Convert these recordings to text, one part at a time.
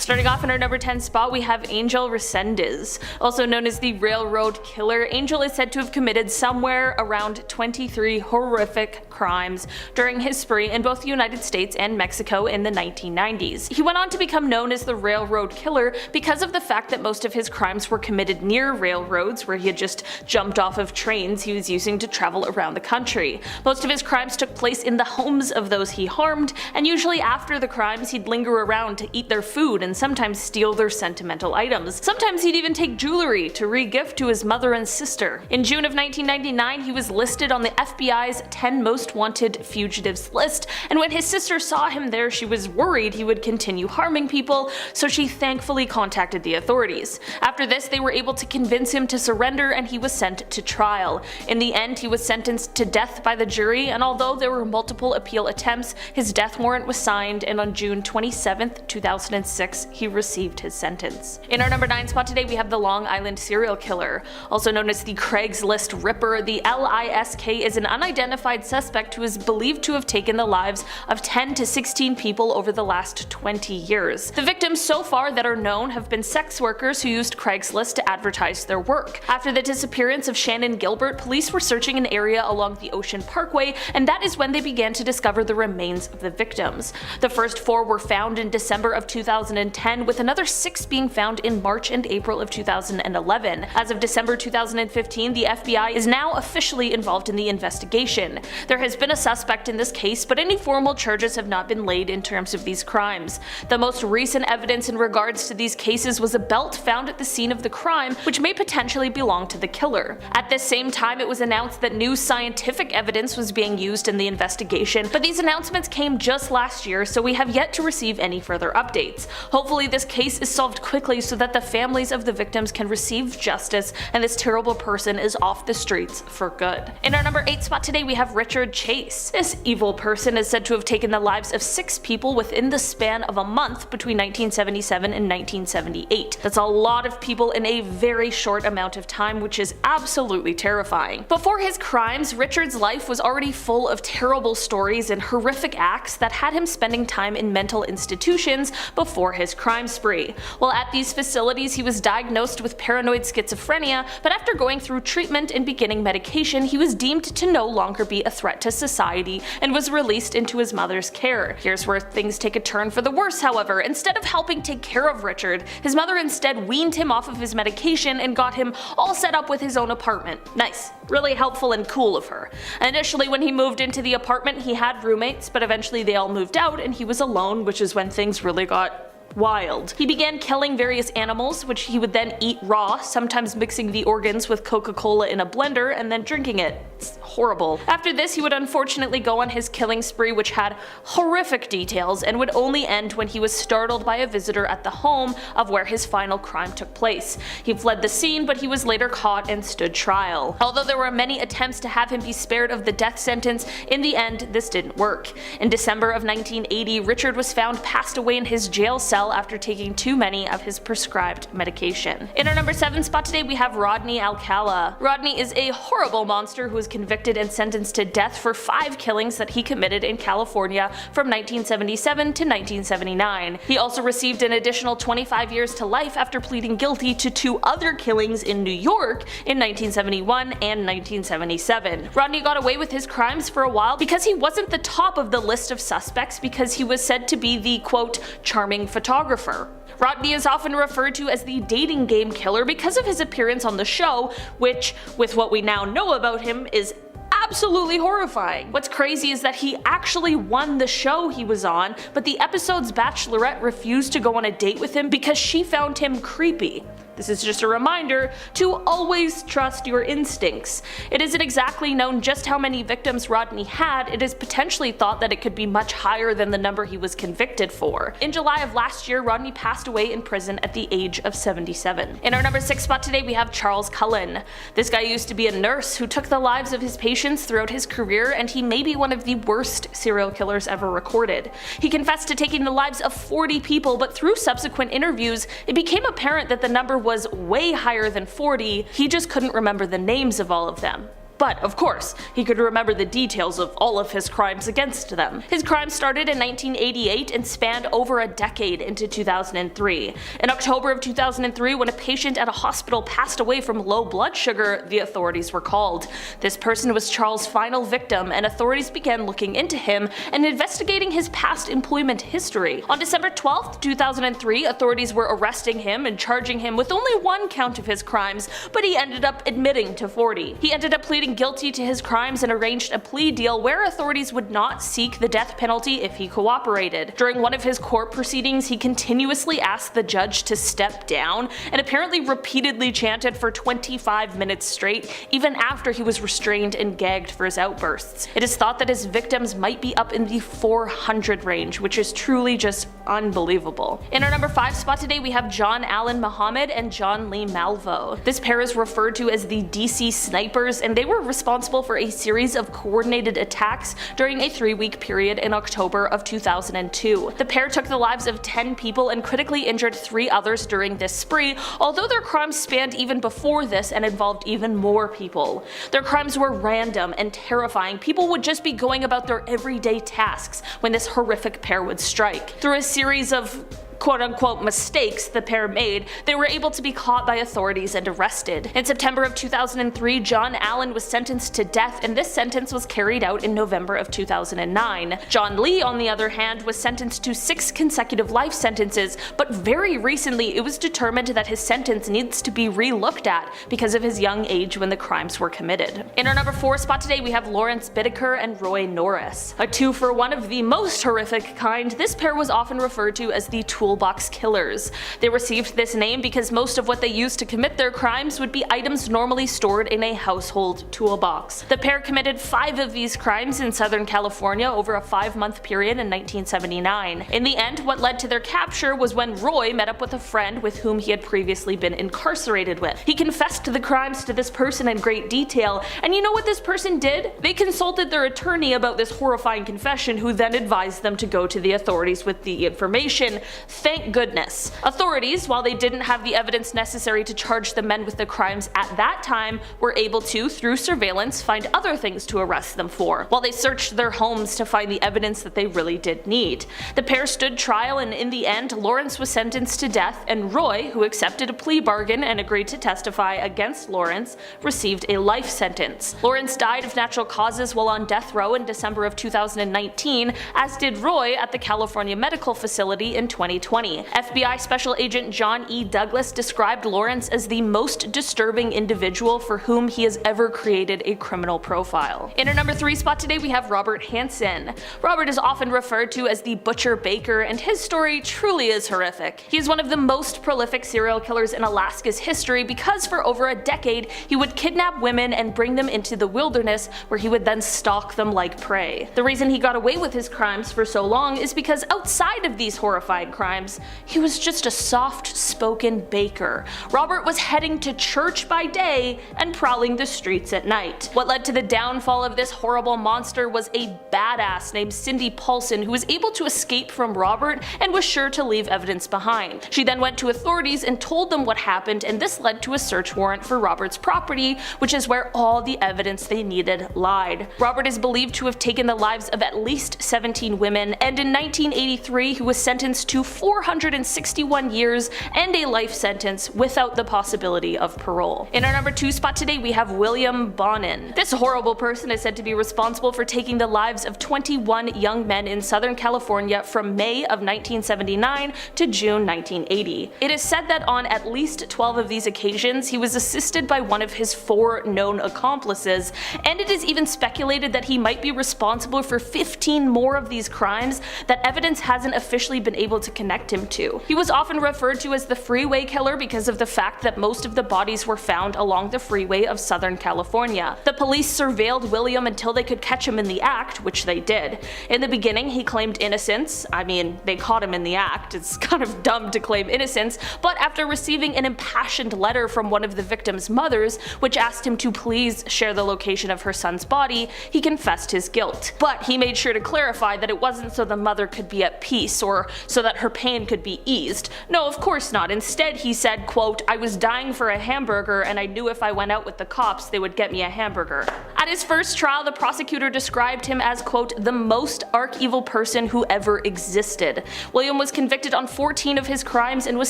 Starting off in our number 10 spot, we have Angel Resendez. Also known as the Railroad Killer, Angel is said to have committed somewhere around 23 horrific crimes during his spree in both the United States and Mexico in the 1990s. He went on to become known as the Railroad Killer because of the fact that most of his crimes were committed near railroads, where he had just jumped off of trains he was using to travel around the country. Most of his crimes took place in the homes of those he harmed, and usually after the crimes he'd linger around to eat their food and sometimes steal their sentimental items. Sometimes he'd even take jewelry to re-gift to his mother and sister. In June of 1999, he was listed on the FBI's 10 Most Wanted Fugitives list, and when his sister saw him there, she was worried he would continue harming people, so she thankfully contacted the authorities. After this, they were able to convince him to surrender and he was sent to trial. In the end, he was sentenced to death by the jury, and although there were multiple appeal attempts, his death warrant was signed, and on June 27, 2006, he received his sentence. In our number 9 spot today, we have the Long Island serial killer. Also known as the Craigslist Ripper, the LISK is an unidentified suspect who is believed to have taken the lives of 10 to 16 people over the last 20 years. The victims so far that are known have been sex workers who used Craigslist to advertise their work. After the disappearance of Shannon Gilbert, police were searching an area along the Ocean Parkway, and that is when they began to discover the remains of the victims. The first 4 were found in December of 2010, with another 6 being found in March and April of 2011. As of December 2015, the FBI is now officially involved in the investigation. There has been a suspect in this case, but any formal charges have not been laid in terms of these crimes. The most recent evidence in regards to these cases was a belt found at the scene of the crime, which may potentially belong to the killer. At the same time, it was announced that new scientific evidence was being used in the investigation, but these announcements came just last year, so we have yet to receive any further updates. Hopefully this case is solved quickly so that the families of the victims can receive justice and this terrible person is off the streets for good. In our number 8 spot today, we have Richard Chase. This evil person is said to have taken the lives of 6 people within the span of a month between 1977 and 1978. That's a lot of people in a very short amount of time, which is absolutely terrifying. Before his crimes, Richard's life was already full of terrible stories and horrific acts that had him spending time in mental institutions before his crime spree. While at these facilities, he was diagnosed with paranoid schizophrenia, but after going through treatment and beginning medication, he was deemed to no longer be a threat to society and was released into his mother's care. Here's where things take a turn for the worse, however. Instead of helping take care of Richard, his mother instead weaned him off of his medication and got him all set up with his own apartment. Nice. Really helpful and cool of her. Initially, when he moved into the apartment, he had roommates, but eventually they all moved out and he was alone, which is when things really got wild. He began killing various animals, which he would then eat raw, sometimes mixing the organs with Coca-Cola in a blender and then drinking it. It's horrible. After this, he would unfortunately go on his killing spree, which had horrific details and would only end when he was startled by a visitor at the home of where his final crime took place. He fled the scene, but he was later caught and stood trial. Although there were many attempts to have him be spared of the death sentence, in the end this didn't work. In December of 1980, Richard was found passed away in his jail cell after taking too many of his prescribed medication. In our number 7 spot today, we have Rodney Alcala. Rodney is a horrible monster who was convicted and sentenced to death for 5 killings that he committed in California from 1977 to 1979. He also received an additional 25 years to life after pleading guilty to 2 other killings in New York in 1971 and 1977. Rodney got away with his crimes for a while because he wasn't the top of the list of suspects, because he was said to be the quote charming photographer. Rodney is often referred to as the dating game killer because of his appearance on the show, which, with what we now know about him, is absolutely horrifying. What's crazy is that he actually won the show he was on, but the episode's bachelorette refused to go on a date with him because she found him creepy. This is just a reminder to always trust your instincts. It isn't exactly known just how many victims Rodney had. It is potentially thought that it could be much higher than the number he was convicted for. In July of last year, Rodney passed away in prison at the age of 77. In our number 6 spot today, we have Charles Cullen. This guy used to be a nurse who took the lives of his patients throughout his career, and he may be one of the worst serial killers ever recorded. He confessed to taking the lives of 40 people, but through subsequent interviews, it became apparent that the number was way higher than 40, he just couldn't remember the names of all of them. but of course, he could remember the details of all of his crimes against them. His crimes started in 1988 and spanned over a decade into 2003. In October of 2003, when a patient at a hospital passed away from low blood sugar, the authorities were called. This person was Charles' final victim, and authorities began looking into him and investigating his past employment history. On December 12, 2003, authorities were arresting him and charging him with only one count of his crimes, but he ended up admitting to 40. He ended up pleading guilty to his crimes and arranged a plea deal where authorities would not seek the death penalty if he cooperated. During one of his court proceedings, he continuously asked the judge to step down and apparently repeatedly chanted for 25 minutes straight, even after he was restrained and gagged for his outbursts. It is thought that his victims might be up in the 400 range, which is truly just unbelievable. In our number 5 spot today, we have John Allen Muhammad and John Lee Malvo. This pair is referred to as the DC Snipers, and they were responsible for a series of coordinated attacks during a 3-week period in October of 2002. The pair took the lives of 10 people and critically injured 3 others during this spree, although their crimes spanned even before this and involved even more people. Their crimes were random and terrifying. People would just be going about their everyday tasks when this horrific pair would strike. Through a series of quote-unquote mistakes the pair made, they were able to be caught by authorities and arrested. In September of 2003, John Allen was sentenced to death, and this sentence was carried out in November of 2009. John Lee, on the other hand, was sentenced to 6 consecutive life sentences, but very recently it was determined that his sentence needs to be re-looked at because of his young age when the crimes were committed. In our number 4 spot today, we have Lawrence Bittaker and Roy Norris. A 2-for-1 of the most horrific kind, this pair was often referred to as the Toolbox Killers. They received this name because most of what they used to commit their crimes would be items normally stored in a household toolbox. The pair committed 5 of these crimes in Southern California over a 5-month period in 1979. In the end, what led to their capture was when Roy met up with a friend with whom he had previously been incarcerated with. He confessed to the crimes to this person in great detail, and you know what this person did? They consulted their attorney about this horrifying confession, who then advised them to go to the authorities with the information. Thank goodness. Authorities, while they didn't have the evidence necessary to charge the men with the crimes at that time, were able to, through surveillance, find other things to arrest them for, while they searched their homes to find the evidence that they really did need. The pair stood trial, and in the end, Lawrence was sentenced to death, and Roy, who accepted a plea bargain and agreed to testify against Lawrence, received a life sentence. Lawrence died of natural causes while on death row in December of 2019, as did Roy at the California Medical Facility in 2020. FBI Special Agent John E. Douglas described Lawrence as the most disturbing individual for whom he has ever created a criminal profile. In our number 3 spot today, we have Robert Hansen. Robert is often referred to as the Butcher Baker, and his story truly is horrific. He is one of the most prolific serial killers in Alaska's history because for over a decade he would kidnap women and bring them into the wilderness, where he would then stalk them like prey. The reason he got away with his crimes for so long is because outside of these horrifying crimes, he was just a soft-spoken baker. Robert was heading to church by day and prowling the streets at night. What led to the downfall of this horrible monster was a badass named Cindy Paulson, who was able to escape from Robert and was sure to leave evidence behind. She then went to authorities and told them what happened, and this led to a search warrant for Robert's property, which is where all the evidence they needed lied. Robert is believed to have taken the lives of at least 17 women, and in 1983 he was sentenced to 461 years and a life sentence without the possibility of parole. In our number 2 spot today, we have William Bonin. This horrible person is said to be responsible for taking the lives of 21 young men in Southern California from May of 1979 to June 1980. It is said that on at least 12 of these occasions he was assisted by one of his 4 known accomplices, and it is even speculated that he might be responsible for 15 more of these crimes that evidence hasn't officially been able to connect him to. He was often referred to as the freeway killer because of the fact that most of the bodies were found along the freeway of Southern California. The police surveilled William until they could catch him in the act, which they did. In the beginning he claimed innocence. I mean, they caught him in the act, it's kind of dumb to claim innocence, but after receiving an impassioned letter from one of the victim's mothers, which asked him to please share the location of her son's body, he confessed his guilt. But he made sure to clarify that it wasn't so the mother could be at peace or so that her pain could be eased. No, of course not. Instead, he said, quote, "I was dying for a hamburger and I knew if I went out with the cops they would get me a hamburger." At his first trial, the prosecutor described him as, quote, "the most arch-evil person who ever existed." William was convicted on 14 of his crimes and was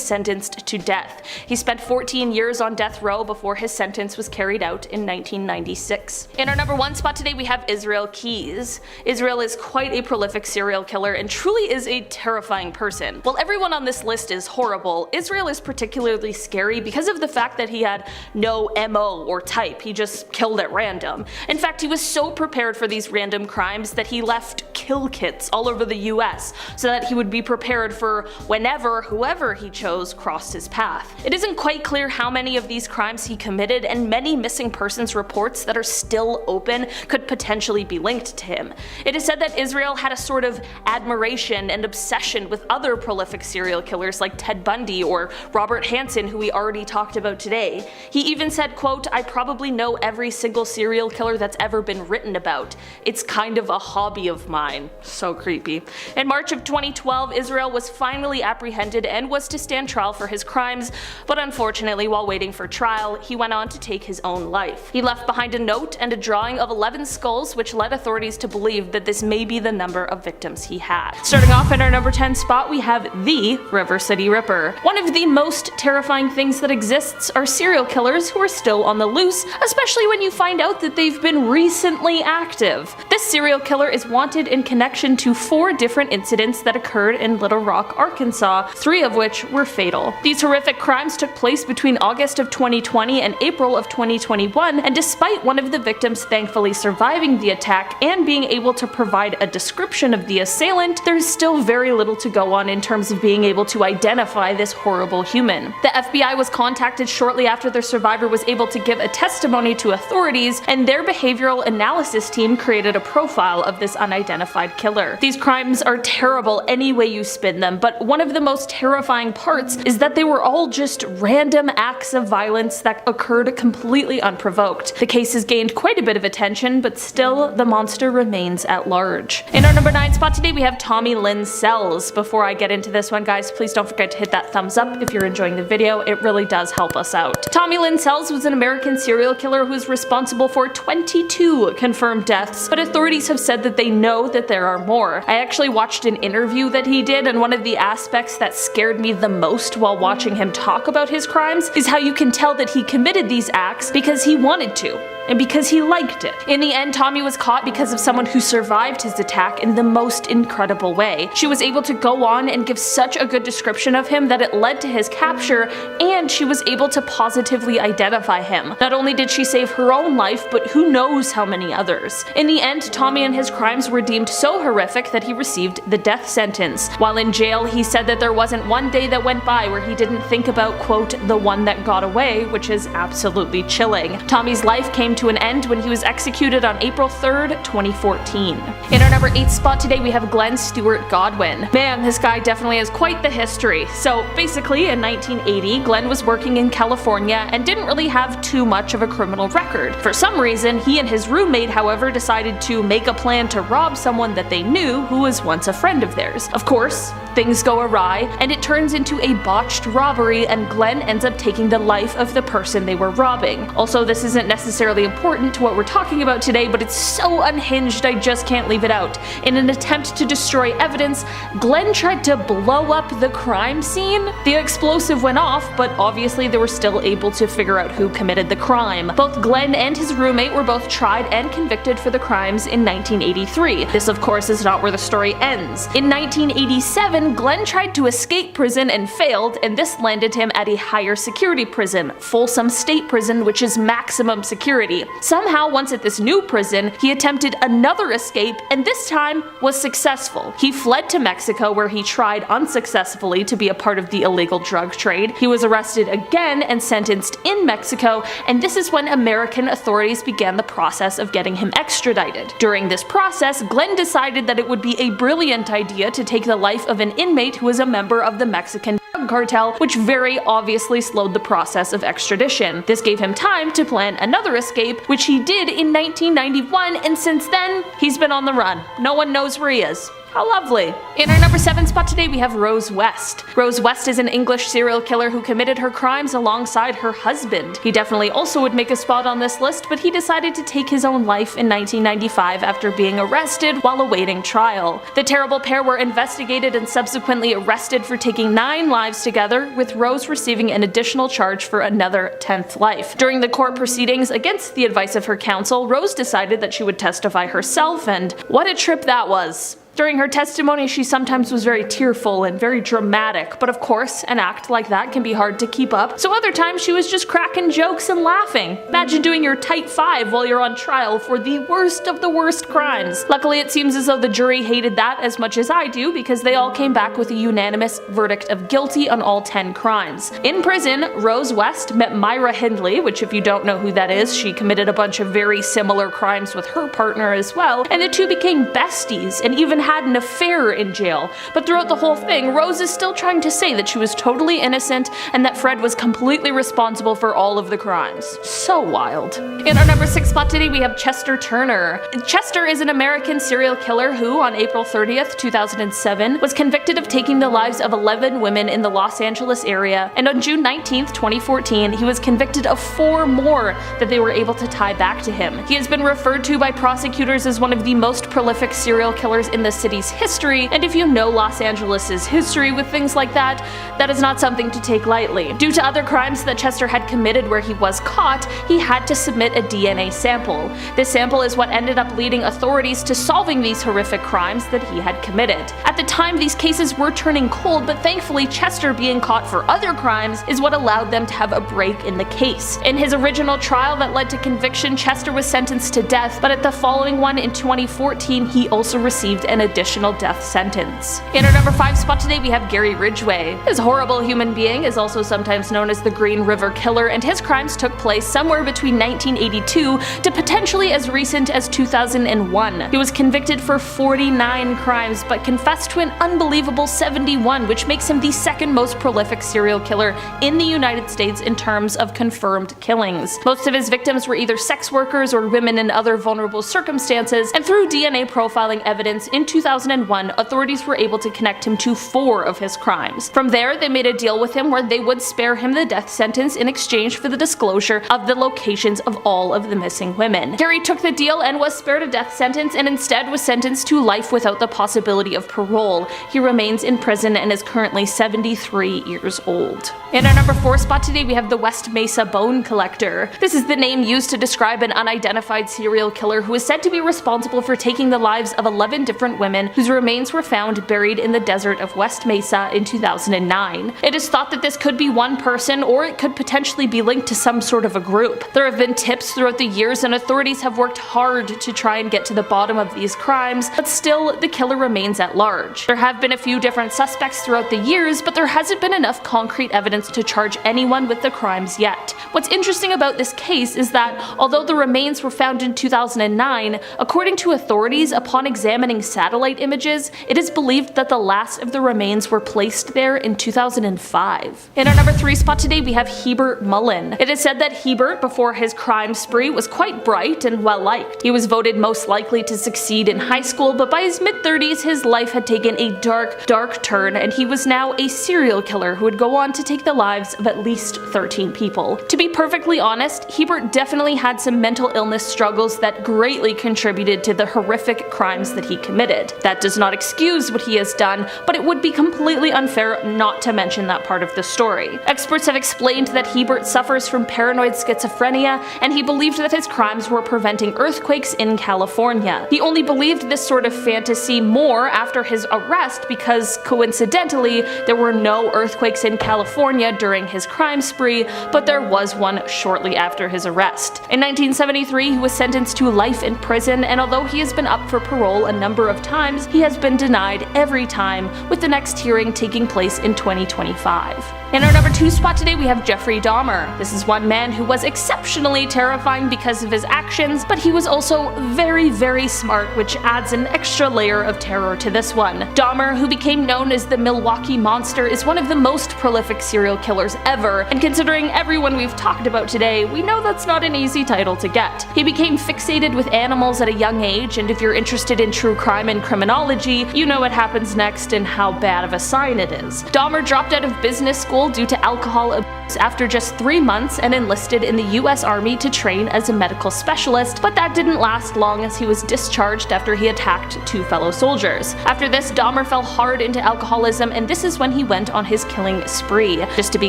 sentenced to death. He spent 14 years on death row before his sentence was carried out in 1996. In our number 1 spot today we have Israel Keyes. Israel is quite a prolific serial killer and truly is a terrifying person. While everyone on this list is horrible, Israel is particularly scary because of the fact that he had no MO or type. He just killed at random. In fact, he was so prepared for these random crimes that he left kill kits all over the US so that he would be prepared for whenever whoever he chose crossed his path. It isn't quite clear how many of these crimes he committed, and many missing persons reports that are still open could potentially be linked to him. It is said that Israel had a sort of admiration and obsession with other prolific serial killers like Ted Bundy or Robert Hansen, who we already talked about today. He even said, quote, "I probably know every single serial killer that's ever been written about. It's kind of a hobby of mine." So creepy. In March of 2012, Israel was finally apprehended and was to stand trial for his crimes, but unfortunately while waiting for trial, he went on to take his own life. He left behind a note and a drawing of 11 skulls, which led authorities to believe that this may be the number of victims he had. Starting off in our number 10 spot, we have the River City Ripper. One of the most terrifying things that exists are serial killers who are still on the loose, especially when you find out that they've been recently active. This serial killer is wanted in connection to 4 different incidents that occurred in Little Rock, Arkansas, 3 of which were fatal. These horrific crimes took place between August of 2020 and April of 2021, and despite one of the victims thankfully surviving the attack and being able to provide a description of the assailant, there's still very little to go on in terms of being able to identify this horrible human. The FBI was contacted shortly after their survivor was able to give a testimony to authorities, and their behavioral analysis team created a profile of this unidentified killer. These crimes are terrible any way you spin them, but one of the most terrifying parts is that they were all just random acts of violence that occurred completely unprovoked. The case has gained quite a bit of attention, but still the monster remains at large. In our number 9 spot today we have Tommy Lynn Sells. Before I get into this one, guys, please don't forget to hit that thumbs up if you're enjoying the video. It really does help us out. Tommy Lynn Sells was an American serial killer who is responsible for 22 confirmed deaths, but authorities have said that they know that there are more. I actually watched an interview that he did, and one of the aspects that scared me the most while watching him talk about his crimes is how you can tell that he committed these acts because he wanted to, and because he liked it. In the end, Tommy was caught because of someone who survived his attack in the most incredible way. She was able to go on and give such a good description of him that it led to his capture, and she was able to positively identify him. Not only did she save her own life, but who knows how many others. In the end, Tommy and his crimes were deemed so horrific that he received the death sentence. While in jail, he said that there wasn't one day that went by where he didn't think about, quote, "the one that got away," which is absolutely chilling. Tommy's life came to an end when he was executed on April 3rd, 2014. In our number 8 spot today we have Glenn Stewart Godwin. Man, this guy definitely has quite the history. So basically in 1980, Glenn was working in California and didn't really have too much of a criminal record. For some reason, he and his roommate, however, decided to make a plan to rob someone that they knew who was once a friend of theirs. Of course, things go awry, and it turns into a botched robbery, and Glenn ends up taking the life of the person they were robbing. Also, this isn't necessarily important to what we're talking about today, but it's so unhinged I just can't leave it out. In an attempt to destroy evidence, Glenn tried to blow up the crime scene. The explosive went off, but obviously they were still able to figure out who committed the crime. Both Glenn and his roommate were both tried and convicted for the crimes in 1983. This, of course, is not where the story ends. In 1987, Glenn tried to escape prison and failed, and this landed him at a higher security prison, Folsom State Prison, which is maximum security. Somehow, once at this new prison, he attempted another escape, and this time was successful. He fled to Mexico, where he tried unsuccessfully to be a part of the illegal drug trade. He was arrested again and sentenced in Mexico, and this is when American authorities began the process of getting him extradited. During this process, Glenn decided that it would be a brilliant idea to take the life of an inmate who was a member of the Mexican drug cartel, which very obviously slowed the process of extradition. This gave him time to plan another escape, which he did in 1991, and since then, he's been on the run. No one knows where he is. How lovely. In our number 7 spot today we have Rose West. Rose West is an English serial killer who committed her crimes alongside her husband. He definitely also would make a spot on this list, but he decided to take his own life in 1995 after being arrested while awaiting trial. The terrible pair were investigated and subsequently arrested for taking 9 lives together, with Rose receiving an additional charge for another 10th life. During the court proceedings, against the advice of her counsel, Rose decided that she would testify herself, and what a trip that was. During her testimony, she sometimes was very tearful and very dramatic, but of course, an act like that can be hard to keep up, so other times she was just cracking jokes and laughing. Imagine doing your tight 5 while you're on trial for the worst of the worst crimes. Luckily, it seems as though the jury hated that as much as I do, because they all came back with a unanimous verdict of guilty on all 10 crimes. In prison, Rose West met Myra Hindley, which if you don't know who that is, she committed a bunch of very similar crimes with her partner as well, and the two became besties and even had an affair in jail. But throughout the whole thing, Rose is still trying to say that she was totally innocent and that Fred was completely responsible for all of the crimes. So wild. In our number 6 spot today we have Chester Turner. Chester is an American serial killer who, on April 30th, 2007, was convicted of taking the lives of 11 women in the Los Angeles area, and on June 19th, 2014, he was convicted of 4 more that they were able to tie back to him. He has been referred to by prosecutors as one of the most prolific serial killers in the city's history, and if you know Los Angeles' history with things like that, that is not something to take lightly. Due to other crimes that Chester had committed where he was caught, he had to submit a DNA sample. This sample is what ended up leading authorities to solving these horrific crimes that he had committed. At the time, these cases were turning cold, but thankfully Chester being caught for other crimes is what allowed them to have a break in the case. In his original trial that led to conviction, Chester was sentenced to death, but at the following one in 2014, he also received an additional death sentence. In our number 5 spot today we have Gary Ridgway. This horrible human being is also sometimes known as the Green River Killer, and his crimes took place somewhere between 1982 to potentially as recent as 2001. He was convicted for 49 crimes but confessed to an unbelievable 71, which makes him the second most prolific serial killer in the United States in terms of confirmed killings. Most of his victims were either sex workers or women in other vulnerable circumstances, and through DNA profiling evidence in 2001, authorities were able to connect him to 4 of his crimes. From there, they made a deal with him where they would spare him the death sentence in exchange for the disclosure of the locations of all of the missing women. Gary took the deal and was spared a death sentence, and instead was sentenced to life without the possibility of parole. He remains in prison and is currently 73 years old. In our number 4 spot today we have the West Mesa Bone Collector. This is the name used to describe an unidentified serial killer who is said to be responsible for taking the lives of 11 different women whose remains were found buried in the desert of West Mesa in 2009. It is thought that this could be one person, or it could potentially be linked to some sort of a group. There have been tips throughout the years, and authorities have worked hard to try and get to the bottom of these crimes, but still the killer remains at large. There have been a few different suspects throughout the years, but there hasn't been enough concrete evidence to charge anyone with the crimes yet. What's interesting about this case is that although the remains were found in 2009, according to authorities, upon examining satellite images, it is believed that the last of the remains were placed there in 2005. In our number 3 spot today we have Hebert Mullen. It is said that Hebert, before his crime spree, was quite bright and well liked. He was voted most likely to succeed in high school, but by his mid-30s his life had taken a dark turn, and he was now a serial killer who would go on to take the lives of at least 13 people. To be perfectly honest, Hebert definitely had some mental illness struggles that greatly contributed to the horrific crimes that he committed. That does not excuse what he has done, but it would be completely unfair not to mention that part of the story. Experts have explained that Hebert suffers from paranoid schizophrenia, and he believed that his crimes were preventing earthquakes in California. He only believed this sort of fantasy more after his arrest because, coincidentally, there were no earthquakes in California during his crime spree, but there was one shortly after his arrest. In 1973, he was sentenced to life in prison, and although he has been up for parole a number of times, he has been denied every time, with the next hearing taking place in 2025. In our number 2 spot today we have Jeffrey Dahmer. This is one man who was exceptionally terrifying because of his actions, but he was also very smart, which adds an extra layer of terror to this one. Dahmer, who became known as the Milwaukee Monster, is one of the most prolific serial killers ever, and considering everyone we've talked about today, we know that's not an easy title to get. He became fixated with animals at a young age, and if you're interested in true crime in criminology, you know what happens next and how bad of a sign it is. Dahmer dropped out of business school due to alcohol abuse after just 3 months and enlisted in the US Army to train as a medical specialist, but that didn't last long as he was discharged after he attacked 2 fellow soldiers. After this, Dahmer fell hard into alcoholism, and this is when he went on his killing spree. Just to be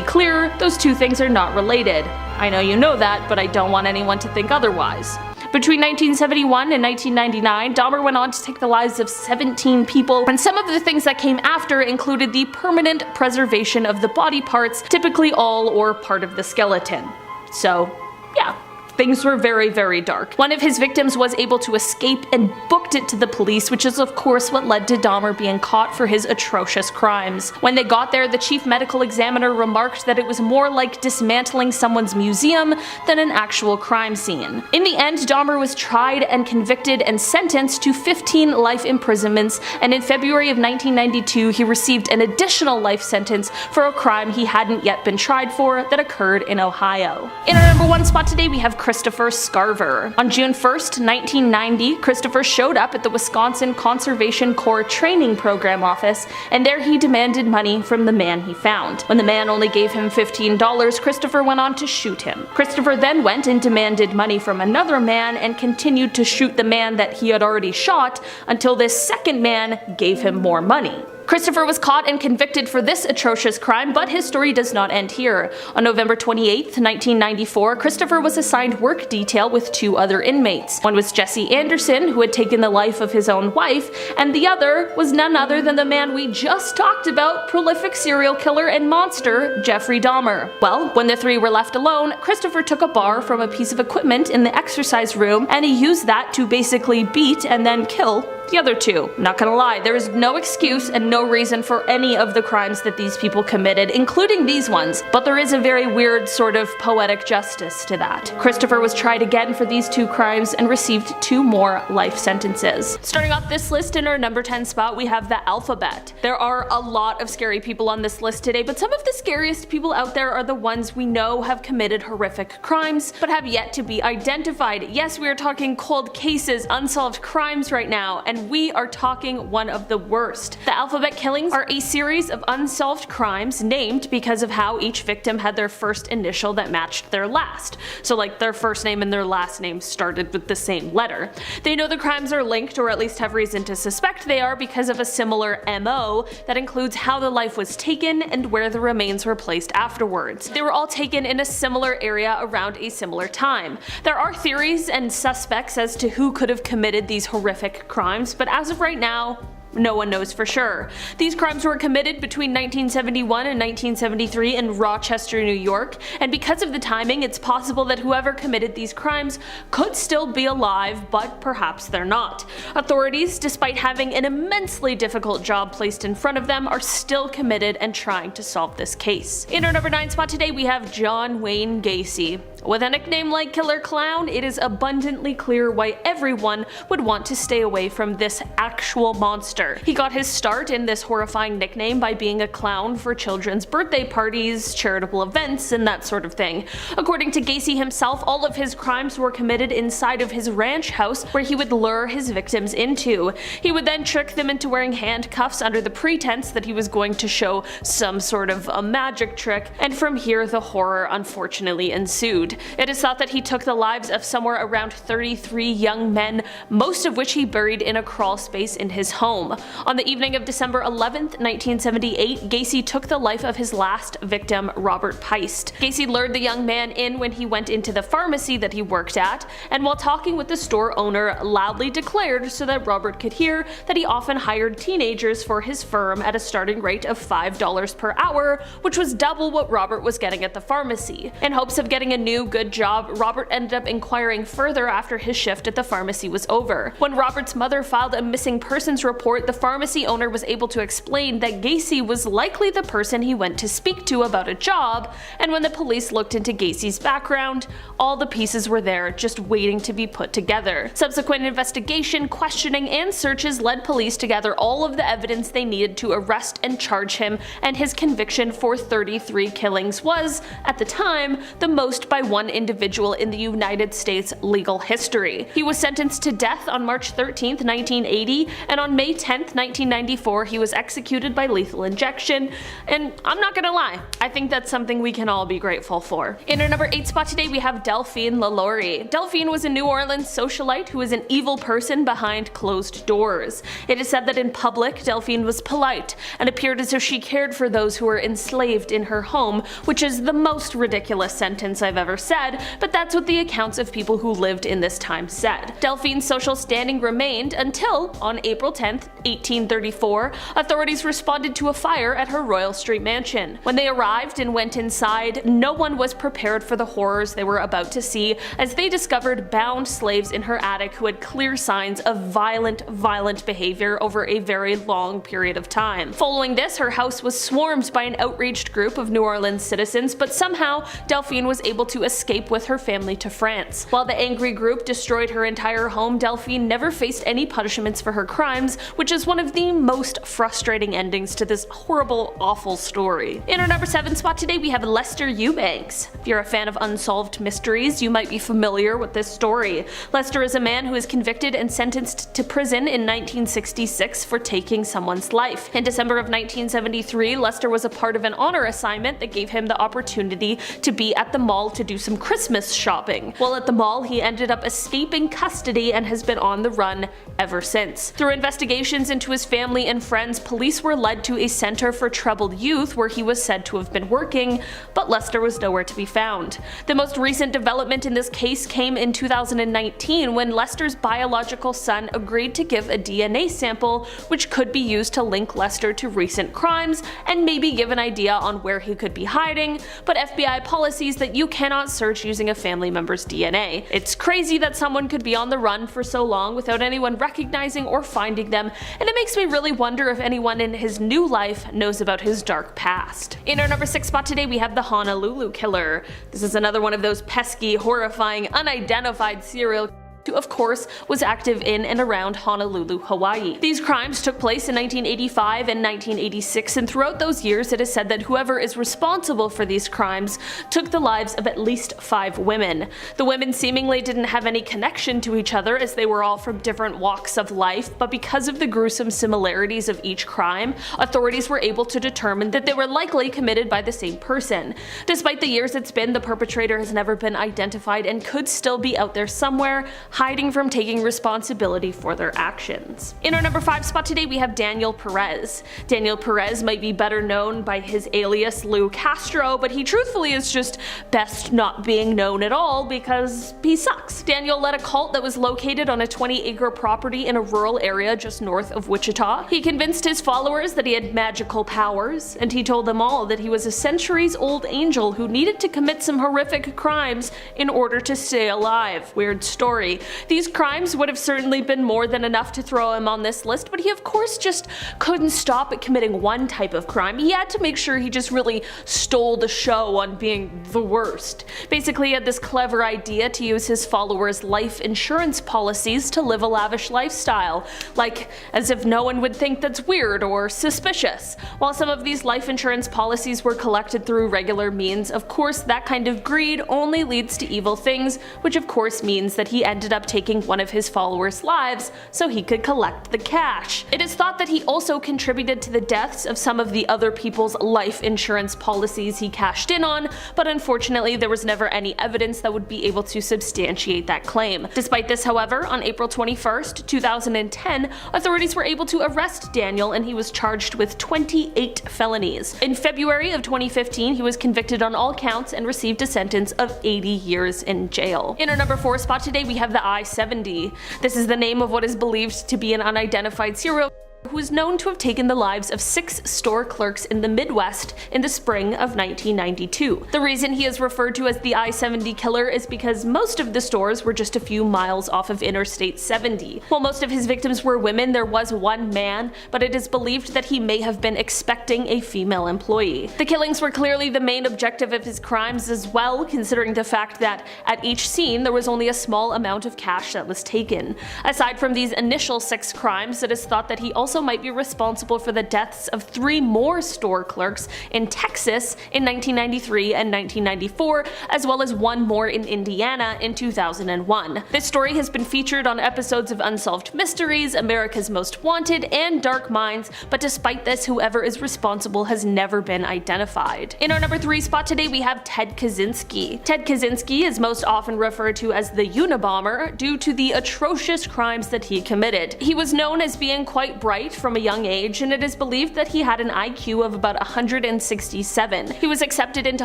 clear, those 2 things are not related. I know you know that, but I don't want anyone to think otherwise. Between 1971 and 1999, Dahmer went on to take the lives of 17 people, and some of the things that came after included the permanent preservation of the body parts, typically all or part of the skeleton. So, yeah. Things were very, very dark. One of his victims was able to escape and booked it to the police, which is of course what led to Dahmer being caught for his atrocious crimes. When they got there, the chief medical examiner remarked that it was more like dismantling someone's museum than an actual crime scene. In the end, Dahmer was tried and convicted and sentenced to 15 life imprisonments, and in February of 1992 he received an additional life sentence for a crime he hadn't yet been tried for that occurred in Ohio. In our number 1 spot today we have Christopher Scarver. On June 1st, 1990, Christopher showed up at the Wisconsin Conservation Corps Training Program office, and there he demanded money from the man he found. When the man only gave him $15, Christopher went on to shoot him. Christopher then went and demanded money from another man and continued to shoot the man that he had already shot until this second man gave him more money. Christopher was caught and convicted for this atrocious crime, but his story does not end here. On November 28, 1994, Christopher was assigned work detail with 2 other inmates. One was Jesse Anderson, who had taken the life of his own wife, and the other was none other than the man we just talked about, prolific serial killer and monster, Jeffrey Dahmer. Well, when the 3 were left alone, Christopher took a bar from a piece of equipment in the exercise room, and he used that to basically beat and then kill the other 2. Not gonna lie, there is no excuse and no reason for any of the crimes that these people committed, including these ones, but there is a very weird sort of poetic justice to that. Christopher was tried again for these 2 crimes and received 2 more life sentences. Starting off this list in our number 10 spot, we have the Alphabet. There are a lot of scary people on this list today, but some of the scariest people out there are the ones we know have committed horrific crimes, but have yet to be identified. Yes, we are talking cold cases, unsolved crimes right now, and we are talking one of the worst. The Alphabet killings are a series of unsolved crimes named because of how each victim had their first initial that matched their last. So like their first name and their last name started with the same letter. They know the crimes are linked, or at least have reason to suspect they are, because of a similar MO that includes how the life was taken and where the remains were placed afterwards. They were all taken in a similar area around a similar time. There are theories and suspects as to who could have committed these horrific crimes, but as of right now, no one knows for sure. These crimes were committed between 1971 and 1973 in Rochester, New York, and because of the timing, it's possible that whoever committed these crimes could still be alive, but perhaps they're not. Authorities, despite having an immensely difficult job placed in front of them, are still committed and trying to solve this case. In our number 9 spot today, we have John Wayne Gacy. With a nickname like Killer Clown, it is abundantly clear why everyone would want to stay away from this actual monster. He got his start in this horrifying nickname by being a clown for children's birthday parties, charitable events, and that sort of thing. According to Gacy himself, all of his crimes were committed inside of his ranch house, where he would lure his victims into. He would then trick them into wearing handcuffs under the pretense that he was going to show some sort of a magic trick, and from here the horror unfortunately ensued. It is thought that he took the lives of somewhere around 33 young men, most of which he buried in a crawl space in his home. On the evening of December 11th, 1978, Gacy took the life of his last victim, Robert Heist. Gacy lured the young man in when he went into the pharmacy that he worked at, and while talking with the store owner, loudly declared so that Robert could hear that he often hired teenagers for his firm at a starting rate of $5 per hour, which was double what Robert was getting at the pharmacy. In hopes of getting a new good job, Robert ended up inquiring further after his shift at the pharmacy was over. When Robert's mother filed a missing persons report, the pharmacy owner was able to explain that Gacy was likely the person he went to speak to about a job, and when the police looked into Gacy's background, all the pieces were there, just waiting to be put together. Subsequent investigation, questioning, and searches led police to gather all of the evidence they needed to arrest and charge him, and his conviction for 33 killings was, at the time, the most by one individual in the United States legal history. He was sentenced to death on March 13, 1980, and on May 10, 1994, he was executed by lethal injection, and I'm not gonna lie, I think that's something we can all be grateful for. In our number 8 spot today, we have Delphine LaLaurie. Delphine was a New Orleans socialite who was an evil person behind closed doors. It is said that in public, Delphine was polite and appeared as if she cared for those who were enslaved in her home, which is the most ridiculous sentence I've ever said, but that's what the accounts of people who lived in this time said. Delphine's social standing remained until, on April 10, 1834, authorities responded to a fire at her Royal Street mansion. When they arrived and went inside, no one was prepared for the horrors they were about to see, as they discovered bound slaves in her attic who had clear signs of violent behavior over a very long period of time. Following this, her house was swarmed by an outraged group of New Orleans citizens, but somehow Delphine was able to escape with her family to France. While the angry group destroyed her entire home, Delphine never faced any punishments for her crimes, which is one of the most frustrating endings to this horrible, awful story. In our number 7 spot today, we have Lester Eubanks. If you're a fan of unsolved mysteries, you might be familiar with this story. Lester is a man who is convicted and sentenced to prison in 1966 for taking someone's life. In December of 1973, Lester was a part of an honor assignment that gave him the opportunity to be at the mall to do some Christmas shopping. While at the mall, he ended up escaping custody and has been on the run ever since. Through investigations into his family and friends, police were led to a center for troubled youth where he was said to have been working, but Lester was nowhere to be found. The most recent development in this case came in 2019 when Lester's biological son agreed to give a DNA sample which could be used to link Lester to recent crimes and maybe give an idea on where he could be hiding, but FBI policies that you cannot search using a family member's DNA. It's crazy that someone could be on the run for so long without anyone recognizing or finding them, and it makes me really wonder if anyone in his new life knows about his dark past. In our number 6 spot today, we have the Honolulu Killer. This is another one of those pesky, horrifying, unidentified serial who of course was active in and around Honolulu, Hawaii. These crimes took place in 1985 and 1986, and throughout those years it is said that whoever is responsible for these crimes took the lives of at least 5 women. The women seemingly didn't have any connection to each other as they were all from different walks of life, but because of the gruesome similarities of each crime, authorities were able to determine that they were likely committed by the same person. Despite the years it's been, the perpetrator has never been identified and could still be out there somewhere, hiding from taking responsibility for their actions. In our number 5 spot today, we have Daniel Perez. Daniel Perez might be better known by his alias Lou Castro, but he truthfully is just best not being known at all because he sucks. Daniel led a cult that was located on a 20-acre property in a rural area just north of Wichita. He convinced his followers that he had magical powers, and he told them all that he was a centuries-old angel who needed to commit some horrific crimes in order to stay alive. Weird story. These crimes would have certainly been more than enough to throw him on this list, but he of course just couldn't stop at committing one type of crime. He had to make sure he just really stole the show on being the worst. Basically, he had this clever idea to use his followers' life insurance policies to live a lavish lifestyle, like as if no one would think that's weird or suspicious. While some of these life insurance policies were collected through regular means, of course that kind of greed only leads to evil things, which of course means that he ended up taking one of his followers' lives so he could collect the cash. It is thought that he also contributed to the deaths of some of the other people's life insurance policies he cashed in on, but unfortunately there was never any evidence that would be able to substantiate that claim. Despite this, however, on April 21st, 2010, authorities were able to arrest Daniel and he was charged with 28 felonies. In February of 2015, he was convicted on all counts and received a sentence of 80 years in jail. In our number 4 spot today, we have the I-70. This is the name of what is believed to be an unidentified serial who is known to have taken the lives of 6 store clerks in the Midwest in the spring of 1992. The reason he is referred to as the I-70 killer is because most of the stores were just a few miles off of Interstate 70. While most of his victims were women, there was one man, but it is believed that he may have been expecting a female employee. The killings were clearly the main objective of his crimes as well, considering the fact that at each scene there was only a small amount of cash that was taken. Aside from these initial 6 crimes, it is thought that he also also might be responsible for the deaths of 3 more store clerks in Texas in 1993 and 1994, as well as 1 more in Indiana in 2001. This story has been featured on episodes of Unsolved Mysteries, America's Most Wanted, and Dark Minds, but despite this, whoever is responsible has never been identified. In our number 3 spot today, we have Ted Kaczynski. Ted Kaczynski is most often referred to as the Unabomber due to the atrocious crimes that he committed. He was known as being quite bright from a young age, and it is believed that he had an IQ of about 167. He was accepted into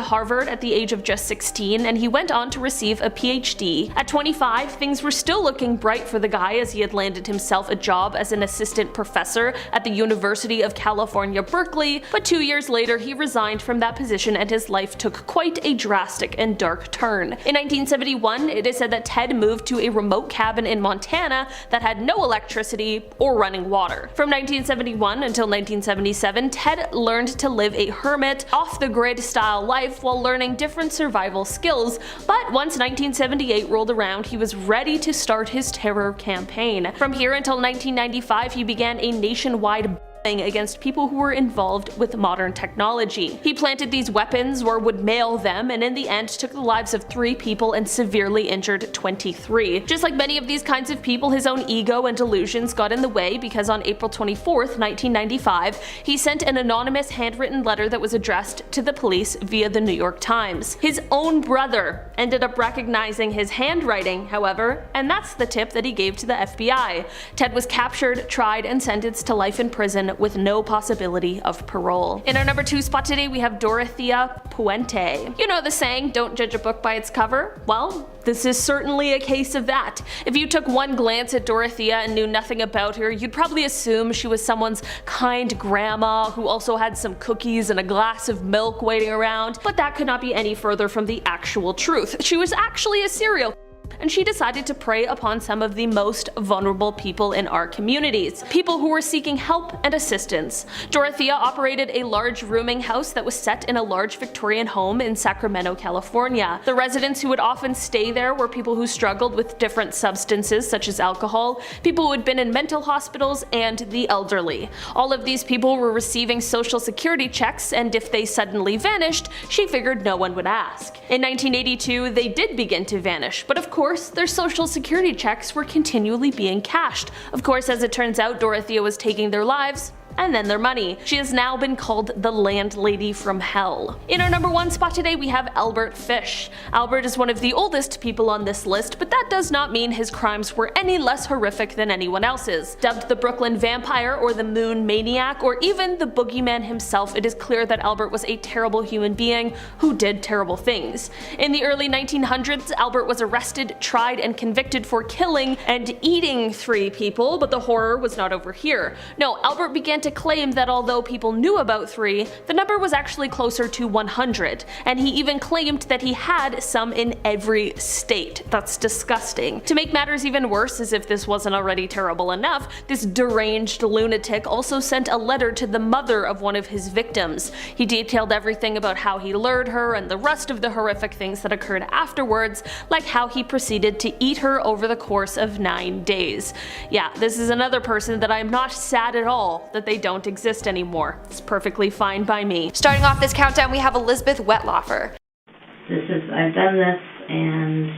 Harvard at the age of just 16, and he went on to receive a PhD. At 25, things were still looking bright for the guy as he had landed himself a job as an assistant professor at the University of California, Berkeley, but 2 years later he resigned from that position and his life took quite a drastic and dark turn. In 1971, it is said that Ted moved to a remote cabin in Montana that had no electricity or running water. From 1971 until 1977, Ted learned to live a hermit, off-the-grid style life while learning different survival skills, but once 1978 rolled around, he was ready to start his terror campaign. From here until 1995, he began a nationwide against people who were involved with modern technology. He planted these weapons or would mail them, and in the end took the lives of 3 people and severely injured 23. Just like many of these kinds of people, his own ego and delusions got in the way, because on April 24th, 1995, he sent an anonymous handwritten letter that was addressed to the police via the New York Times. His own brother ended up recognizing his handwriting, however, and that's the tip that he gave to the FBI. Ted was captured, tried, and sentenced to life in prison with no possibility of parole. In our number 2 spot today, we have Dorothea Puente. You know the saying, don't judge a book by its cover? Well, this is certainly a case of that. If you took one glance at Dorothea and knew nothing about her, you'd probably assume she was someone's kind grandma who also had some cookies and a glass of milk waiting around, but that could not be any further from the actual truth. She was actually a serial and she decided to prey upon some of the most vulnerable people in our communities, people who were seeking help and assistance. Dorothea operated a large rooming house that was set in a large Victorian home in Sacramento, California. The residents who would often stay there were people who struggled with different substances such as alcohol, people who had been in mental hospitals, and the elderly. All of these people were receiving social security checks, and if they suddenly vanished, she figured no one would ask. In 1982, they did begin to vanish, but of course, their social security checks were continually being cashed. Of course, as it turns out, Dorothea was taking their lives and then their money. She has now been called the landlady from hell. In our number 1 spot today, we have Albert Fish. Albert is one of the oldest people on this list, but that does not mean his crimes were any less horrific than anyone else's. Dubbed the Brooklyn Vampire or the Moon Maniac or even the Boogeyman himself, it is clear that Albert was a terrible human being who did terrible things. In the early 1900s, Albert was arrested, tried, and convicted for killing and eating 3 people, but the horror was not over here. No, Albert began to claim that although people knew about 3, the number was actually closer to 100, and he even claimed that he had some in every state. That's disgusting. To make matters even worse, as if this wasn't already terrible enough, this deranged lunatic also sent a letter to the mother of one of his victims. He detailed everything about how he lured her and the rest of the horrific things that occurred afterwards, like how he proceeded to eat her over the course of 9 days. Yeah, this is another person that I am not sad at all that they don't exist anymore. It's perfectly fine by me. Starting off this countdown, we have Elizabeth Wettlaufer. I've done this and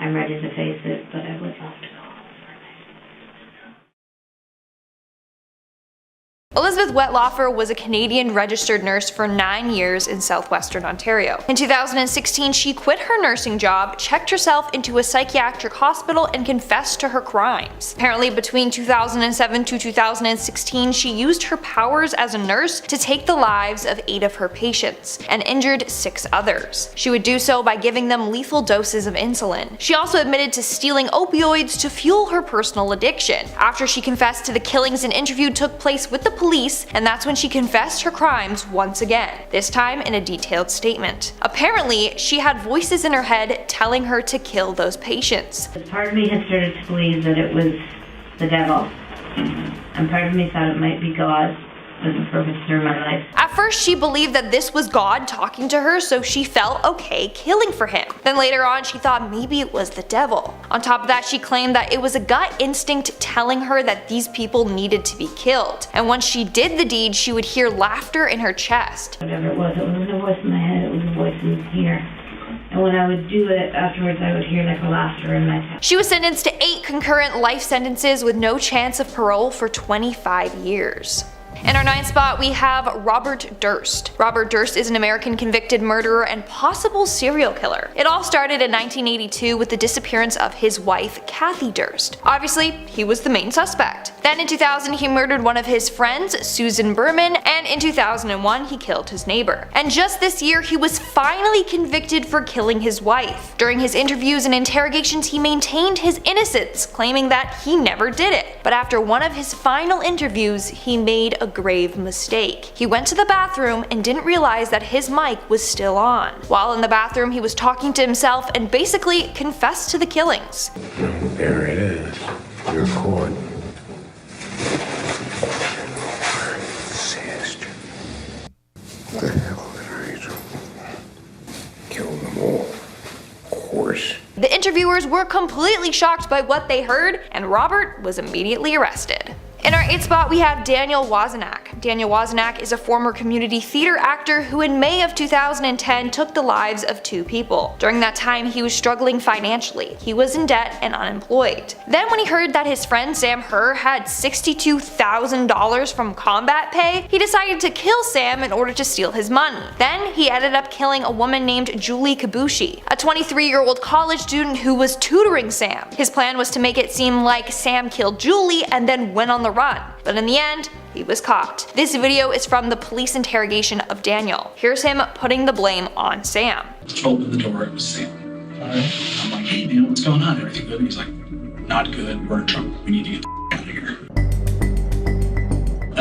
I'm ready to face it, but I would love to go. Elizabeth Wettlaufer was a Canadian registered nurse for 9 years in southwestern Ontario. In 2016, she quit her nursing job, checked herself into a psychiatric hospital, and confessed to her crimes. Apparently, between 2007 to 2016, she used her powers as a nurse to take the lives of 8 of her patients and injured 6 others. She would do so by giving them lethal doses of insulin. She also admitted to stealing opioids to fuel her personal addiction. After she confessed to the killings, an interview took place with the police, and that's when she confessed her crimes once again, this time in a detailed statement. Apparently, she had voices in her head telling her to kill those patients. Part of me had started to believe that it was the devil, and part of me thought it might be God, as a purpose through my life. At first, she believed that this was God talking to her, so she felt okay killing for him. Then later on, she thought maybe it was the devil. On top of that, she claimed that it was a gut instinct telling her that these people needed to be killed. And once she did the deed, she would hear laughter in her chest. Whatever it wasn't a voice in my head, it was a voice in here. And when I would do it afterwards, I would hear like a laughter in my head. She was sentenced to 8 concurrent life sentences with no chance of parole for 25 years. In our 9th spot, we have Robert Durst. Robert Durst is an American convicted murderer and possible serial killer. It all started in 1982 with the disappearance of his wife, Kathy Durst. Obviously, he was the main suspect. Then in 2000, he murdered one of his friends, Susan Berman, and in 2001, he killed his neighbor. And just this year, he was finally convicted for killing his wife. During his interviews and interrogations, he maintained his innocence, claiming that he never did it. But after one of his final interviews, he made a grave mistake. He went to the bathroom and didn't realize that his mic was still on. While in the bathroom, he was talking to himself and basically confessed to the killings. There it is. You're caught. Disaster. What the hell did I do? Kill them all. Of course. The interviewers were completely shocked by what they heard, and Robert was immediately arrested. In our 8th spot, we have Daniel Wozenak. Daniel Wozenak is a former community theater actor who in May of 2010 took the lives of 2 people. During that time, he was struggling financially. He was in debt and unemployed. Then when he heard that his friend Sam Herr had $62,000 from combat pay, he decided to kill Sam in order to steal his money. Then he ended up killing a woman named Julie Kabushi, a 23-year-old college student who was tutoring Sam. His plan was to make it seem like Sam killed Julie and then went on the run, but in the end, he was caught. This video is from the police interrogation of Daniel. Here's him putting the blame on Sam. Opened the door, it was Sam. I'm like, hey man, what's going on? Everything good? And he's like, not good, we're in trouble. We need to get the out of here.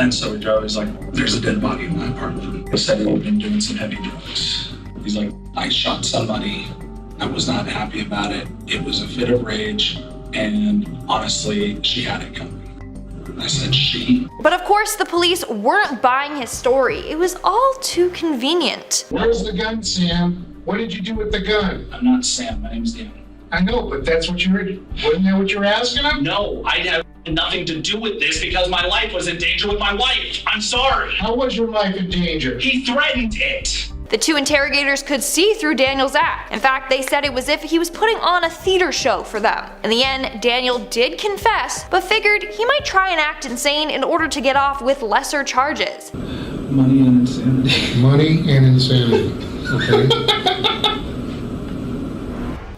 And so we drove, he's like, there's a dead body in my apartment. He said he'd been doing some heavy drugs. He's like, I shot somebody. I was not happy about it. It was a fit of rage, and honestly, she had it coming. I said she. But of course, the police weren't buying his story. It was all too convenient. Where's the gun, Sam? What did you do with the gun? I'm not Sam, my name's Dan. I know, but that's what you heard. Wasn't that what you were asking him? No, I had nothing to do with this because my life was in danger with my wife. I'm sorry. How was your life in danger? He threatened it. The 2 interrogators could see through Daniel's act. In fact, they said it was as if he was putting on a theater show for them. In the end, Daniel did confess, but figured he might try and act insane in order to get off with lesser charges. Money and insanity. Money and insanity. Okay.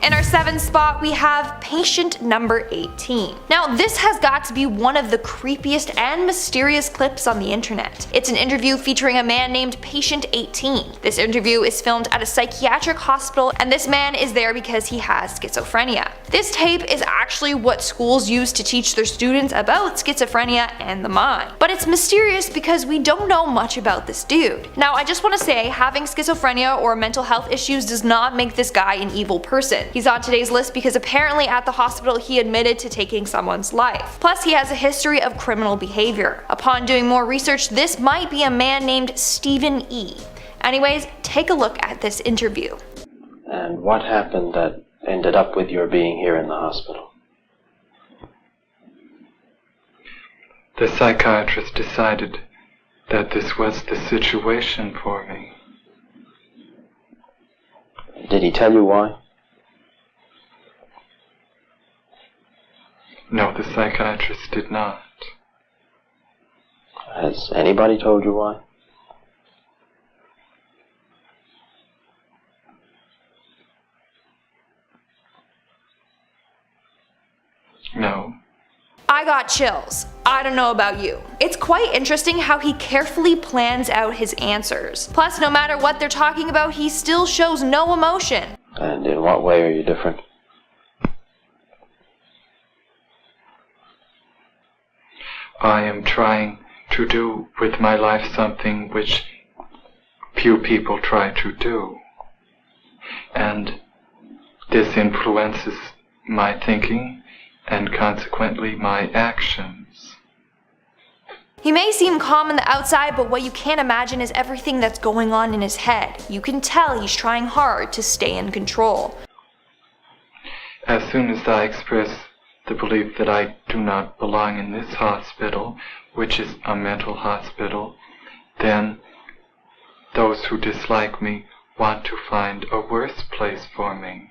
In our 7th spot, we have patient number 18. Now, this has got to be one of the creepiest and mysterious clips on the internet. It's an interview featuring a man named Patient 18. This interview is filmed at a psychiatric hospital, and this man is there because he has schizophrenia. This tape is actually what schools use to teach their students about schizophrenia and the mind. But it's mysterious because we don't know much about this dude. Now, I just want to say, having schizophrenia or mental health issues does not make this guy an evil person. He's on today's list because apparently at the hospital he admitted to taking someone's life. Plus, he has a history of criminal behavior. Upon doing more research, this might be a man named Stephen E. Anyways, take a look at this interview. And what happened that ended up with your being here in the hospital? The psychiatrist decided that this was the situation for me. Did he tell you why? No, the psychiatrist did not. Has anybody told you why? No. I got chills. I don't know about you. It's quite interesting how he carefully plans out his answers. Plus, no matter what they're talking about, he still shows no emotion. And in what way are you different? I am trying to do with my life something which few people try to do. And this influences my thinking and consequently my actions. He may seem calm on the outside, but what you can't imagine is everything that's going on in his head. You can tell he's trying hard to stay in control. As soon as I express the belief that I do not belong in this hospital, which is a mental hospital, then those who dislike me want to find a worse place for me.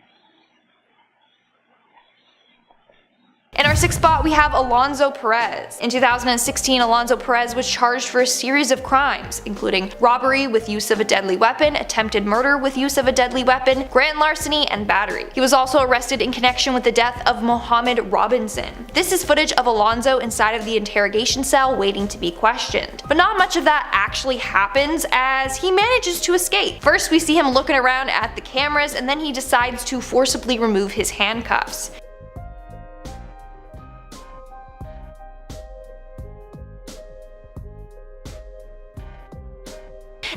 In our 6th spot, we have Alonzo Perez. In 2016, Alonzo Perez was charged for a series of crimes, including robbery with use of a deadly weapon, attempted murder with use of a deadly weapon, grand larceny, and battery. He was also arrested in connection with the death of Mohammed Robinson. This is footage of Alonzo inside of the interrogation cell waiting to be questioned. But not much of that actually happens, as he manages to escape. First, we see him looking around at the cameras, and then he decides to forcibly remove his handcuffs.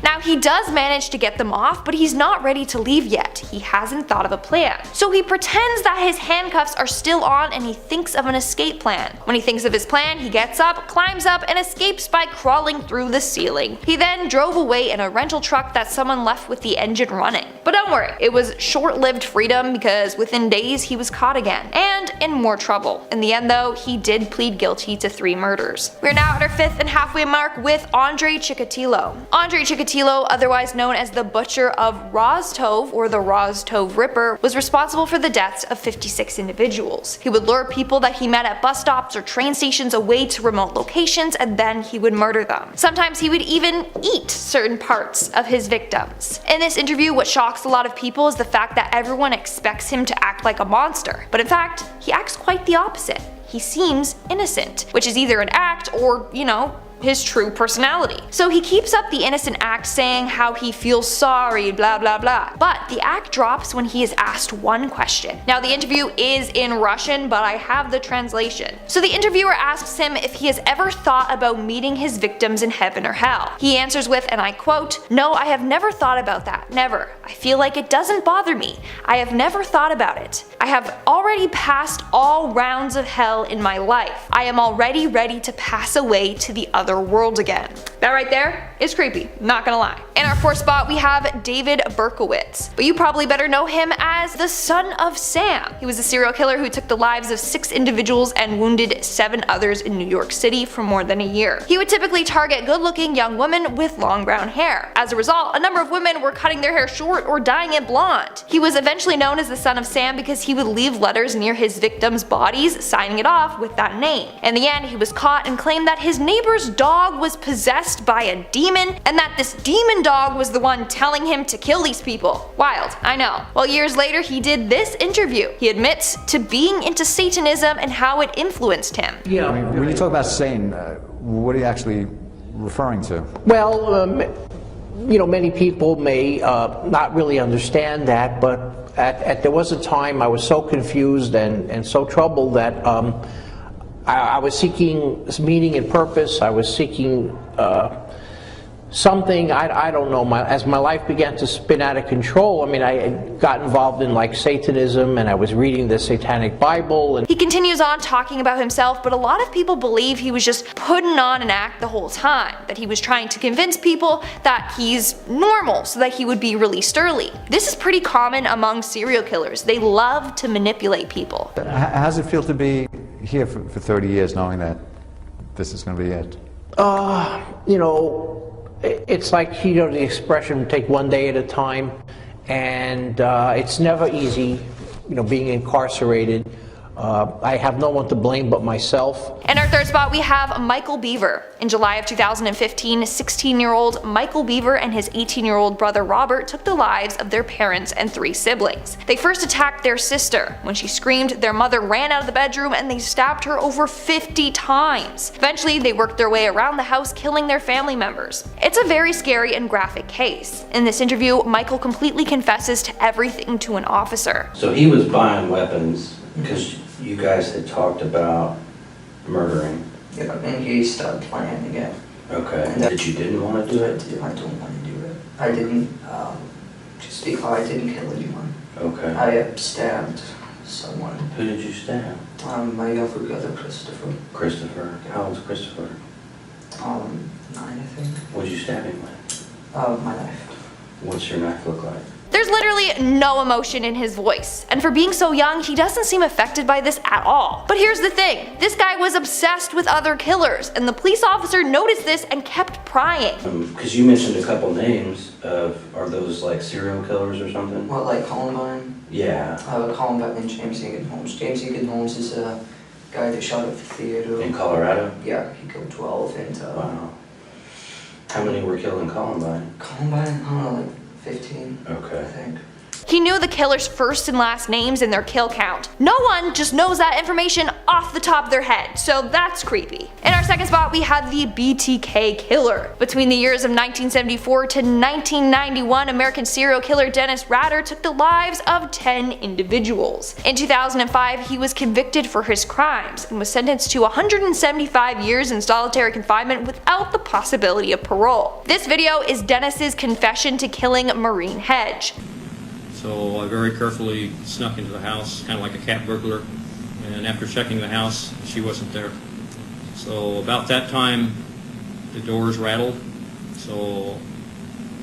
Now, he does manage to get them off, but he's not ready to leave yet. He hasn't thought of a plan. So he pretends that his handcuffs are still on and he thinks of an escape plan. When he thinks of his plan, he gets up, climbs up, and escapes by crawling through the ceiling. He then drove away in a rental truck that someone left with the engine running. But don't worry, it was short-lived freedom, because within days he was caught again, and in more trouble. In the end though, he did plead guilty to 3 murders. We're now at our 5th and halfway mark with Andre Chikatilo. Andre Chikatilo, otherwise known as the Butcher of Rostov or the Rostov Ripper, was responsible for the deaths of 56 individuals. He would lure people that he met at bus stops or train stations away to remote locations, and then he would murder them. Sometimes he would even eat certain parts of his victims. In this interview, what shocks a lot of people is the fact that everyone expects him to act like a monster, but in fact, he acts quite the opposite. He seems innocent, which is either an act or, his true personality. So he keeps up the innocent act, saying how he feels sorry, blah blah blah. But the act drops when he is asked one question. Now, the interview is in Russian, but I have the translation. So the interviewer asks him if he has ever thought about meeting his victims in heaven or hell. He answers with, and I quote, "No, I have never thought about that. Never. I feel like it doesn't bother me. I have never thought about it. I have already passed all rounds of hell in my life. I am already ready to pass away to the other world again." That right there is creepy, not gonna lie. In our 4th spot, we have David Berkowitz, but you probably better know him as the Son of Sam. He was a serial killer who took the lives of 6 individuals and wounded 7 others in New York City for more than a year. He would typically target good-looking young women with long brown hair. As a result, a number of women were cutting their hair short or dyeing it blonde. He was eventually known as the Son of Sam because he would leave letters near his victims' bodies, signing it off with that name. In the end, he was caught and claimed that his neighbor's dog was possessed by a demon, and that this demon dog was the one telling him to kill these people. Wild, I know. Well, years later, he did this interview. He admits to being into Satanism and how it influenced him. Yeah. When you talk about Satan, what are you actually referring to? Well, many people may not really understand that, but there was a time I was so confused and so troubled that I was seeking meaning and purpose. I was seeking something, I don't know, as my life began to spin out of control. I mean, I got involved in like Satanism, and I was reading the Satanic Bible. And he continues on talking about himself, but a lot of people believe he was just putting on an act the whole time, that he was trying to convince people that he's normal so that he would be released early. This is pretty common among serial killers. They love to manipulate people. How does it feel to be here for 30 years knowing that this is going to be it? It's like, the expression, take one day at a time, and it's never easy, being incarcerated. I have no one to blame but myself. In our 3rd spot, we have Michael Beaver. In July of 2015, 16-year-old Michael Beaver and his 18-year-old brother Robert took the lives of their parents and 3 siblings. They first attacked their sister. When she screamed, their mother ran out of the bedroom and they stabbed her over 50 times. Eventually, they worked their way around the house, killing their family members. It's a very scary and graphic case. In this interview, Michael completely confesses to everything to an officer. So he was buying weapons because you guys had talked about murdering. Yeah, and he started planning again. Okay. And that you didn't want to do it? I don't want to do it. I didn't, just because I didn't kill anyone. Okay. I stabbed someone. Who did you stab? My younger brother, Christopher. Christopher? How old is Christopher? 9, I think. What'd you stab him with? My knife. What's your knife look like? There's literally no emotion in his voice, and for being so young, he doesn't seem affected by this at all. But here's the thing, this guy was obsessed with other killers, and the police officer noticed this and kept prying. Because you mentioned a couple names of, are those like serial killers or something? What, like Columbine? Yeah. Columbine and James Egan Holmes. James Egan Holmes is a guy that shot at the theater. In Colorado? Yeah, he killed 12 and... Wow. How many were killed in Columbine? Columbine, I don't know, like 15, okay. I think. He knew the killer's first and last names and their kill count. No one just knows that information off the top of their head, so that's creepy. In our second spot, we have the BTK killer. Between the years of 1974 to 1991, American serial killer Dennis Rader took the lives of 10 individuals. In 2005, he was convicted for his crimes and was sentenced to 175 years in solitary confinement without the possibility of parole. This video is Dennis's confession to killing Maureen Hedge. So I very carefully snuck into the house, kind of like a cat burglar, and after checking the house, she wasn't there. So about that time, the doors rattled, so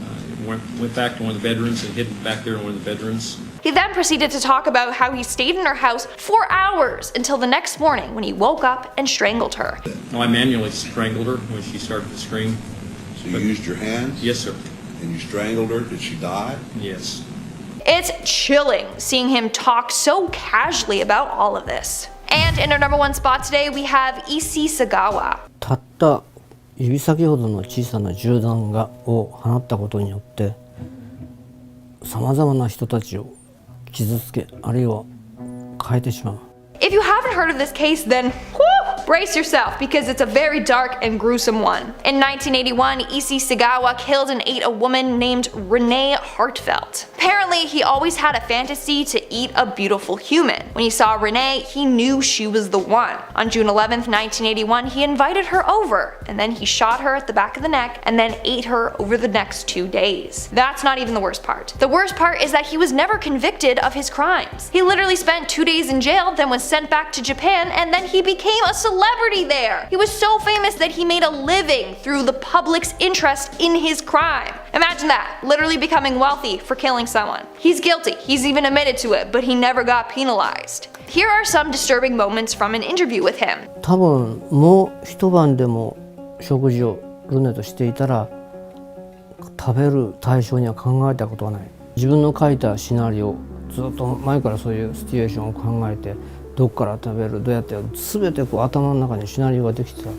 I went back to one of the bedrooms and hid back there in one of the bedrooms. He then proceeded to talk about how he stayed in her house for hours until the next morning when he woke up and strangled her. No, I manually strangled her when she started to scream. So you used your hands? Yes, sir. And you strangled her? Did she die? Yes. It's chilling seeing him talk so casually about all of this. And in our number one spot today, we have Issei Sagawa. たった指先ほどの小さな銃弾を放ったことによってさまざまな人たちを傷つけ、あるいは変えてしまう。 If you haven't heard of this case, then brace yourself because it's a very dark and gruesome one. In 1981, Issei Sagawa killed and ate a woman named Renee Hartfelt. Apparently, he always had a fantasy to eat a beautiful human. When he saw Renee, he knew she was the one. On June 11th, 1981, he invited her over, and then he shot her at the back of the neck and then ate her over the next 2 days. That's not even the worst part. The worst part is that he was never convicted of his crimes. He literally spent 2 days in jail, then was sent back to Japan, and then he became a celebrity there. He was so famous that he made a living through the public's interest in his crime. Imagine that, literally becoming wealthy for killing someone. He's guilty, he's even admitted to it, but he never got penalized. Here are some disturbing moments from an interview with him. 多分もう一晩でも食事をルネとしていたら食べる対象には考えたことはない。自分の書いたシナリオ、ずっと前からそういうシチュエーションを考えて、どっから食べる、どうやってやる、全てこう頭の中にシナリオができてた。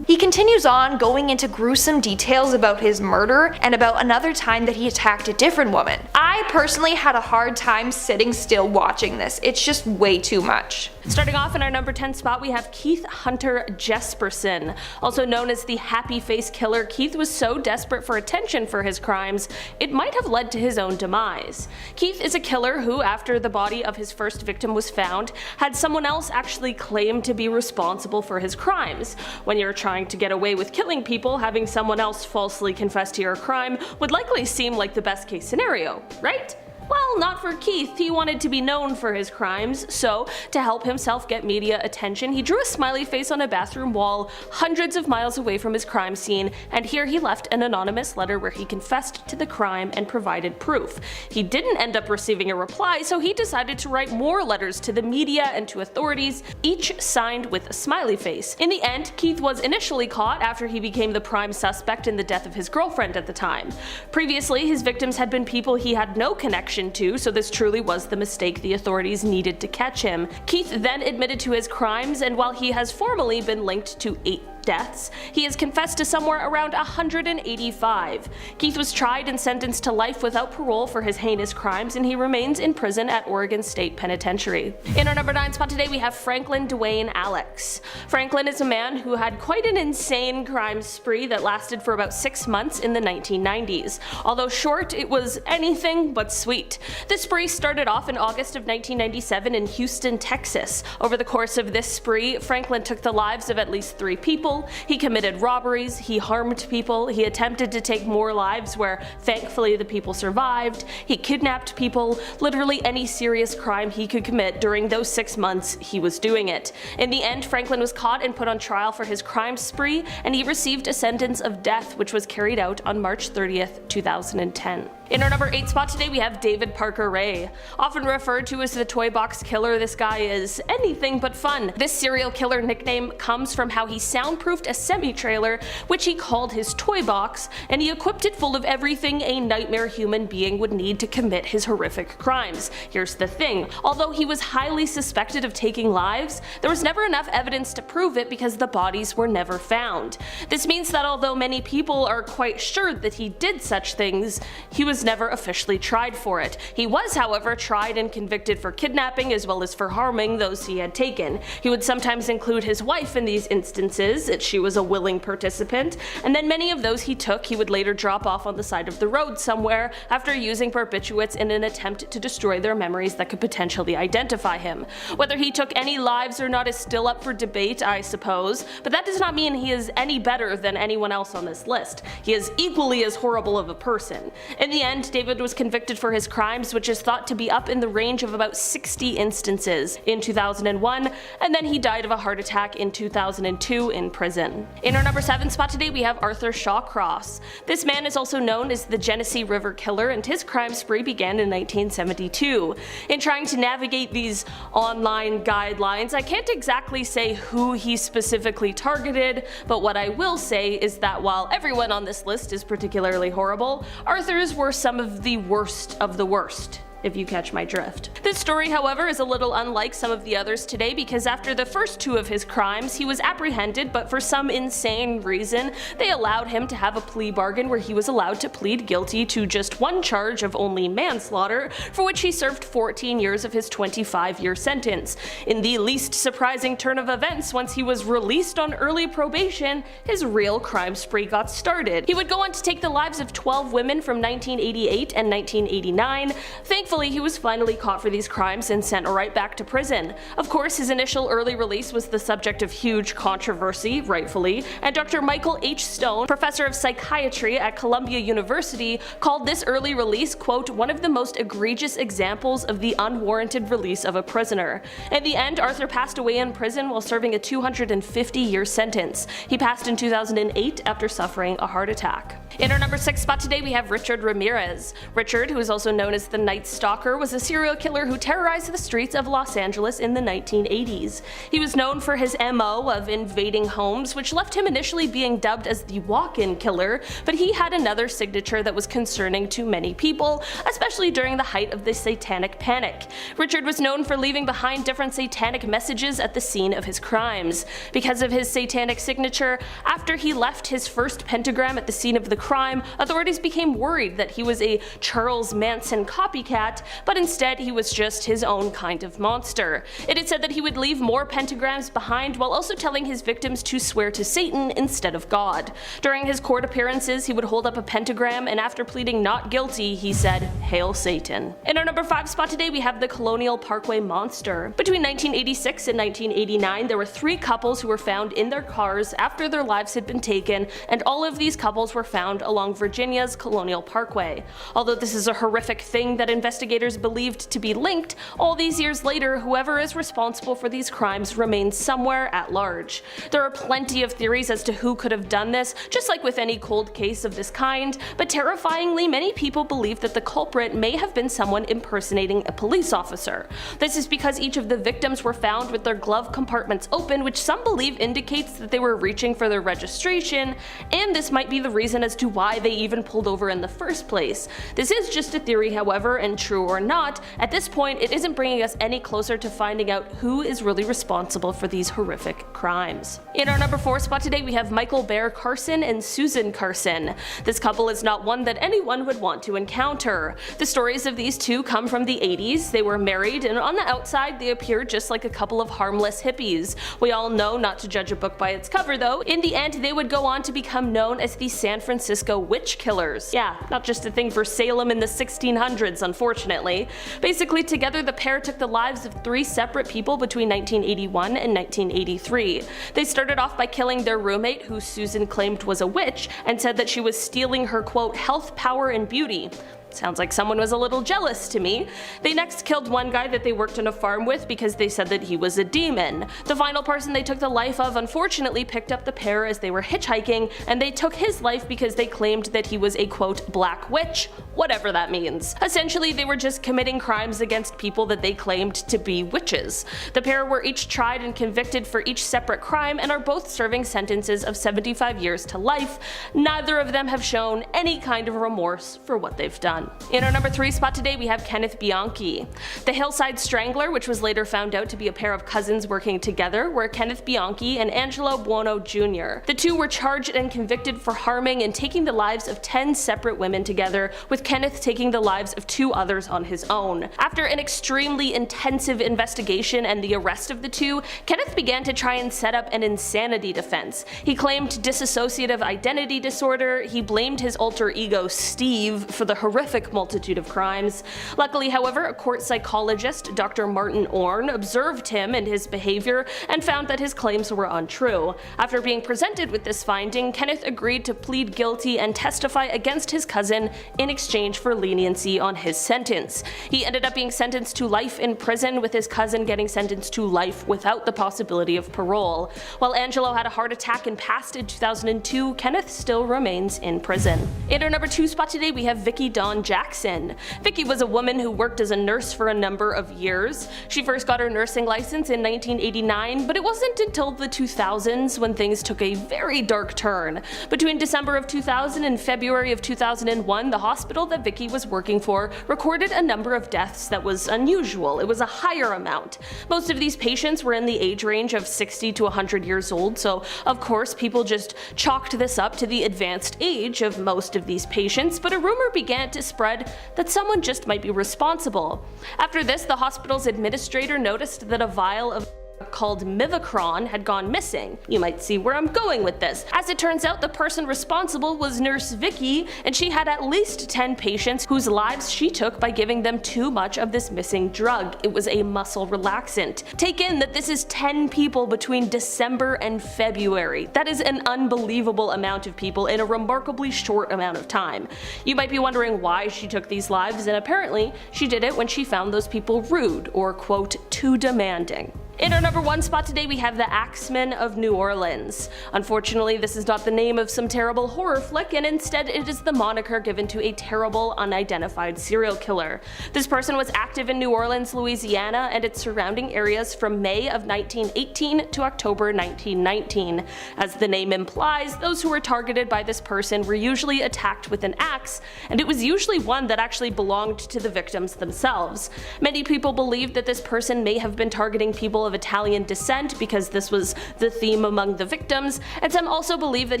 He continues on going into gruesome details about his murder and about another time that he attacked a different woman. I personally had a hard time sitting still watching this. It's just way too much. Starting off in our number 10 spot, we have Keith Hunter Jesperson. Also known as the Happy Face Killer, Keith was so desperate for attention for his crimes, it might have led to his own demise. Keith is a killer who, after the body of his first victim was found, had someone else actually claim to be responsible for his crimes. When you're trying to get away with killing people, having someone else falsely confess to your crime would likely seem like the best case scenario, right? Well, not for Keith. He wanted to be known for his crimes, so to help himself get media attention, he drew a smiley face on a bathroom wall hundreds of miles away from his crime scene, and here he left an anonymous letter where he confessed to the crime and provided proof. He didn't end up receiving a reply, so he decided to write more letters to the media and to authorities, each signed with a smiley face. In the end, Keith was initially caught after he became the prime suspect in the death of his girlfriend at the time. Previously, his victims had been people he had no connection to, so this truly was the mistake the authorities needed to catch him. Keith then admitted to his crimes, and while he has formally been linked to 8 deaths, he has confessed to somewhere around 185. Keith was tried and sentenced to life without parole for his heinous crimes, and he remains in prison at Oregon State Penitentiary. In our number 9 spot today, we have Franklin Dwayne Alex. Franklin is a man who had quite an insane crime spree that lasted for about 6 months in the 1990s. Although short, it was anything but sweet. The spree started off in August of 1997 in Houston, Texas. Over the course of this spree, Franklin took the lives of at least 3 people, people, he committed robberies, he harmed people, he attempted to take more lives where thankfully the people survived, he kidnapped people, literally any serious crime he could commit during those 6 months he was doing it. In the end, Franklin was caught and put on trial for his crime spree, and he received a sentence of death which was carried out on March 30th, 2010. In our number 8 spot today we have David Parker Ray. Often referred to as the Toy Box Killer, this guy is anything but fun. This serial killer nickname comes from how he soundproofed a semi-trailer, which he called his toy box, and he equipped it full of everything a nightmare human being would need to commit his horrific crimes. Here's the thing, although he was highly suspected of taking lives, there was never enough evidence to prove it because the bodies were never found. This means that although many people are quite sure that he did such things, he was never officially tried for it. He was, however, tried and convicted for kidnapping as well as for harming those he had taken. He would sometimes include his wife in these instances, as she was a willing participant, and then many of those he took he would later drop off on the side of the road somewhere after using barbiturates in an attempt to destroy their memories that could potentially identify him. Whether he took any lives or not is still up for debate, I suppose, but that does not mean he is any better than anyone else on this list. He is equally as horrible of a person. In the end, David was convicted for his crimes, which is thought to be up in the range of about 60 instances in 2001, and then he died of a heart attack in 2002 in prison. In our number 7 spot today we have Arthur Shawcross. This man is also known as the Genesee River Killer, and his crime spree began in 1972. In trying to navigate these online guidelines, I can't exactly say who he specifically targeted, but what I will say is that while everyone on this list is particularly horrible, Arthur's were some of the worst, if you catch my drift. This story, however, is a little unlike some of the others today because after the first 2 of his crimes, he was apprehended, but for some insane reason, they allowed him to have a plea bargain where he was allowed to plead guilty to just 1 charge of only manslaughter, for which he served 14 years of his 25-year sentence. In the least surprising turn of events, once he was released on early probation, his real crime spree got started. He would go on to take the lives of 12 women from 1988 and 1989. Thankfully, he was finally caught for these crimes and sent right back to prison. Of course, his initial early release was the subject of huge controversy, rightfully, and Dr. Michael H. Stone, professor of psychiatry at Columbia University, called this early release, quote, one of the most egregious examples of the unwarranted release of a prisoner. In the end, Arthur passed away in prison while serving a 250-year sentence. He passed in 2008 after suffering a heart attack. In our number 6 spot today we have Richard Ramirez. Richard, who is also known as the Night Stalker, was a serial killer who terrorized the streets of Los Angeles in the 1980s. He was known for his MO of invading homes, which left him initially being dubbed as the walk-in killer, but he had another signature that was concerning to many people, especially during the height of the Satanic Panic. Richard was known for leaving behind different satanic messages at the scene of his crimes. Because of his satanic signature, after he left his first pentagram at the scene of the crime, authorities became worried that he was a Charles Manson copycat, but instead he was just his own kind of monster. It is said that he would leave more pentagrams behind while also telling his victims to swear to Satan instead of God. During his court appearances, he would hold up a pentagram, and after pleading not guilty, he said, "Hail Satan." In our number 5 spot today we have the Colonial Parkway Monster. Between 1986 and 1989, there were 3 couples who were found in their cars after their lives had been taken, and all of these couples were found along Virginia's Colonial Parkway. Although this is a horrific thing that investigators believed to be linked, all these years later, whoever is responsible for these crimes remains somewhere at large. There are plenty of theories as to who could have done this, just like with any cold case of this kind, but terrifyingly, many people believe that the culprit may have been someone impersonating a police officer. This is because each of the victims were found with their glove compartments open, which some believe indicates that they were reaching for their registration, and this might be the reason as to why they even pulled over in the first place. This is just a theory, however, and true or not, at this point it isn't bringing us any closer to finding out who is really responsible for these horrific crimes. In our number 4 spot today we have Michael Bear Carson and Susan Carson. This couple is not one that anyone would want to encounter. The stories of these two come from the 80s. They were married, and on the outside they appeared just like a couple of harmless hippies. We all know not to judge a book by its cover though. In the end, they would go on to become known as the San Francisco Francisco witch killers. Yeah, not just a thing for Salem in the 1600s, unfortunately. Basically, together the pair took the lives of 3 separate people between 1981 and 1983. They started off by killing their roommate, who Susan claimed was a witch, and said that she was stealing her quote health, power, and beauty. Sounds like someone was a little jealous to me. They next killed one guy that they worked on a farm with because they said that he was a demon. The final person they took the life of unfortunately picked up the pair as they were hitchhiking, and they took his life because they claimed that he was a quote black witch, whatever that means. Essentially, they were just committing crimes against people that they claimed to be witches. The pair were each tried and convicted for each separate crime and are both serving sentences of 75 years to life. Neither of them have shown any kind of remorse for what they've done. In our number 3 spot today, we have Kenneth Bianchi. The Hillside Strangler, which was later found out to be a pair of cousins working together, were Kenneth Bianchi and Angelo Buono Jr. The two were charged and convicted for harming and taking the lives of 10 separate women together, with Kenneth taking the lives of 2 others on his own. After an extremely intensive investigation and the arrest of the two, Kenneth began to try and set up an insanity defense. He claimed dissociative identity disorder. He blamed his alter ego Steve for the horrific multitude of crimes. Luckily, however, a court psychologist, Dr. Martin Orn, observed him and his behavior and found that his claims were untrue. After being presented with this finding, Kenneth agreed to plead guilty and testify against his cousin in exchange for leniency on his sentence. He ended up being sentenced to life in prison, with his cousin getting sentenced to life without the possibility of parole. While Angelo had a heart attack and passed in 2002, Kenneth still remains in prison. In our number 2 spot today, we have Vicki Dawn Jackson. Vicki was a woman who worked as a nurse for a number of years. She first got her nursing license in 1989, but it wasn't until the 2000s when things took a very dark turn. Between December of 2000 and February of 2001, the hospital that Vicki was working for recorded a number of deaths that was unusual. It was a higher amount. Most of these patients were in the age range of 60 to 100 years old, so of course people just chalked this up to the advanced age of most of these patients, but a rumor began to spread that someone just might be responsible. After this, the hospital's administrator noticed that a vial of called Mivacron had gone missing. You might see where I'm going with this. As it turns out, the person responsible was Nurse Vicki, and she had at least 10 patients whose lives she took by giving them too much of this missing drug. It was a muscle relaxant. Take in that this is 10 people between December and February. That is an unbelievable amount of people in a remarkably short amount of time. You might be wondering why she took these lives, and apparently she did it when she found those people rude or quote too demanding. In our number 1 spot today, we have the Axemen of New Orleans. Unfortunately, this is not the name of some terrible horror flick, and instead it is the moniker given to a terrible, unidentified serial killer. This person was active in New Orleans, Louisiana, and its surrounding areas from May of 1918 to October 1919. As the name implies, those who were targeted by this person were usually attacked with an axe, and it was usually one that actually belonged to the victims themselves. Many people believe that this person may have been targeting people of Italian descent because this was the theme among the victims, and some also believe that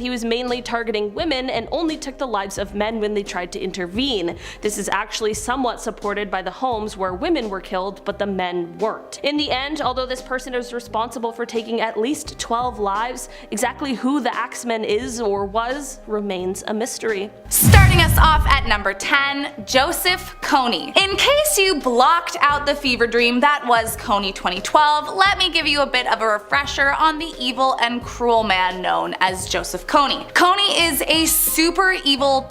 he was mainly targeting women and only took the lives of men when they tried to intervene. This is actually somewhat supported by the homes where women were killed but the men weren't. In the end, although this person is responsible for taking at least 12 lives, exactly who the Axeman is or was remains a mystery. Starting us off at number 10, Joseph Kony. In case you blocked out the fever dream that was Kony 2012, let me give you a bit of a refresher on the evil and cruel man known as Joseph Kony. Kony is a super evil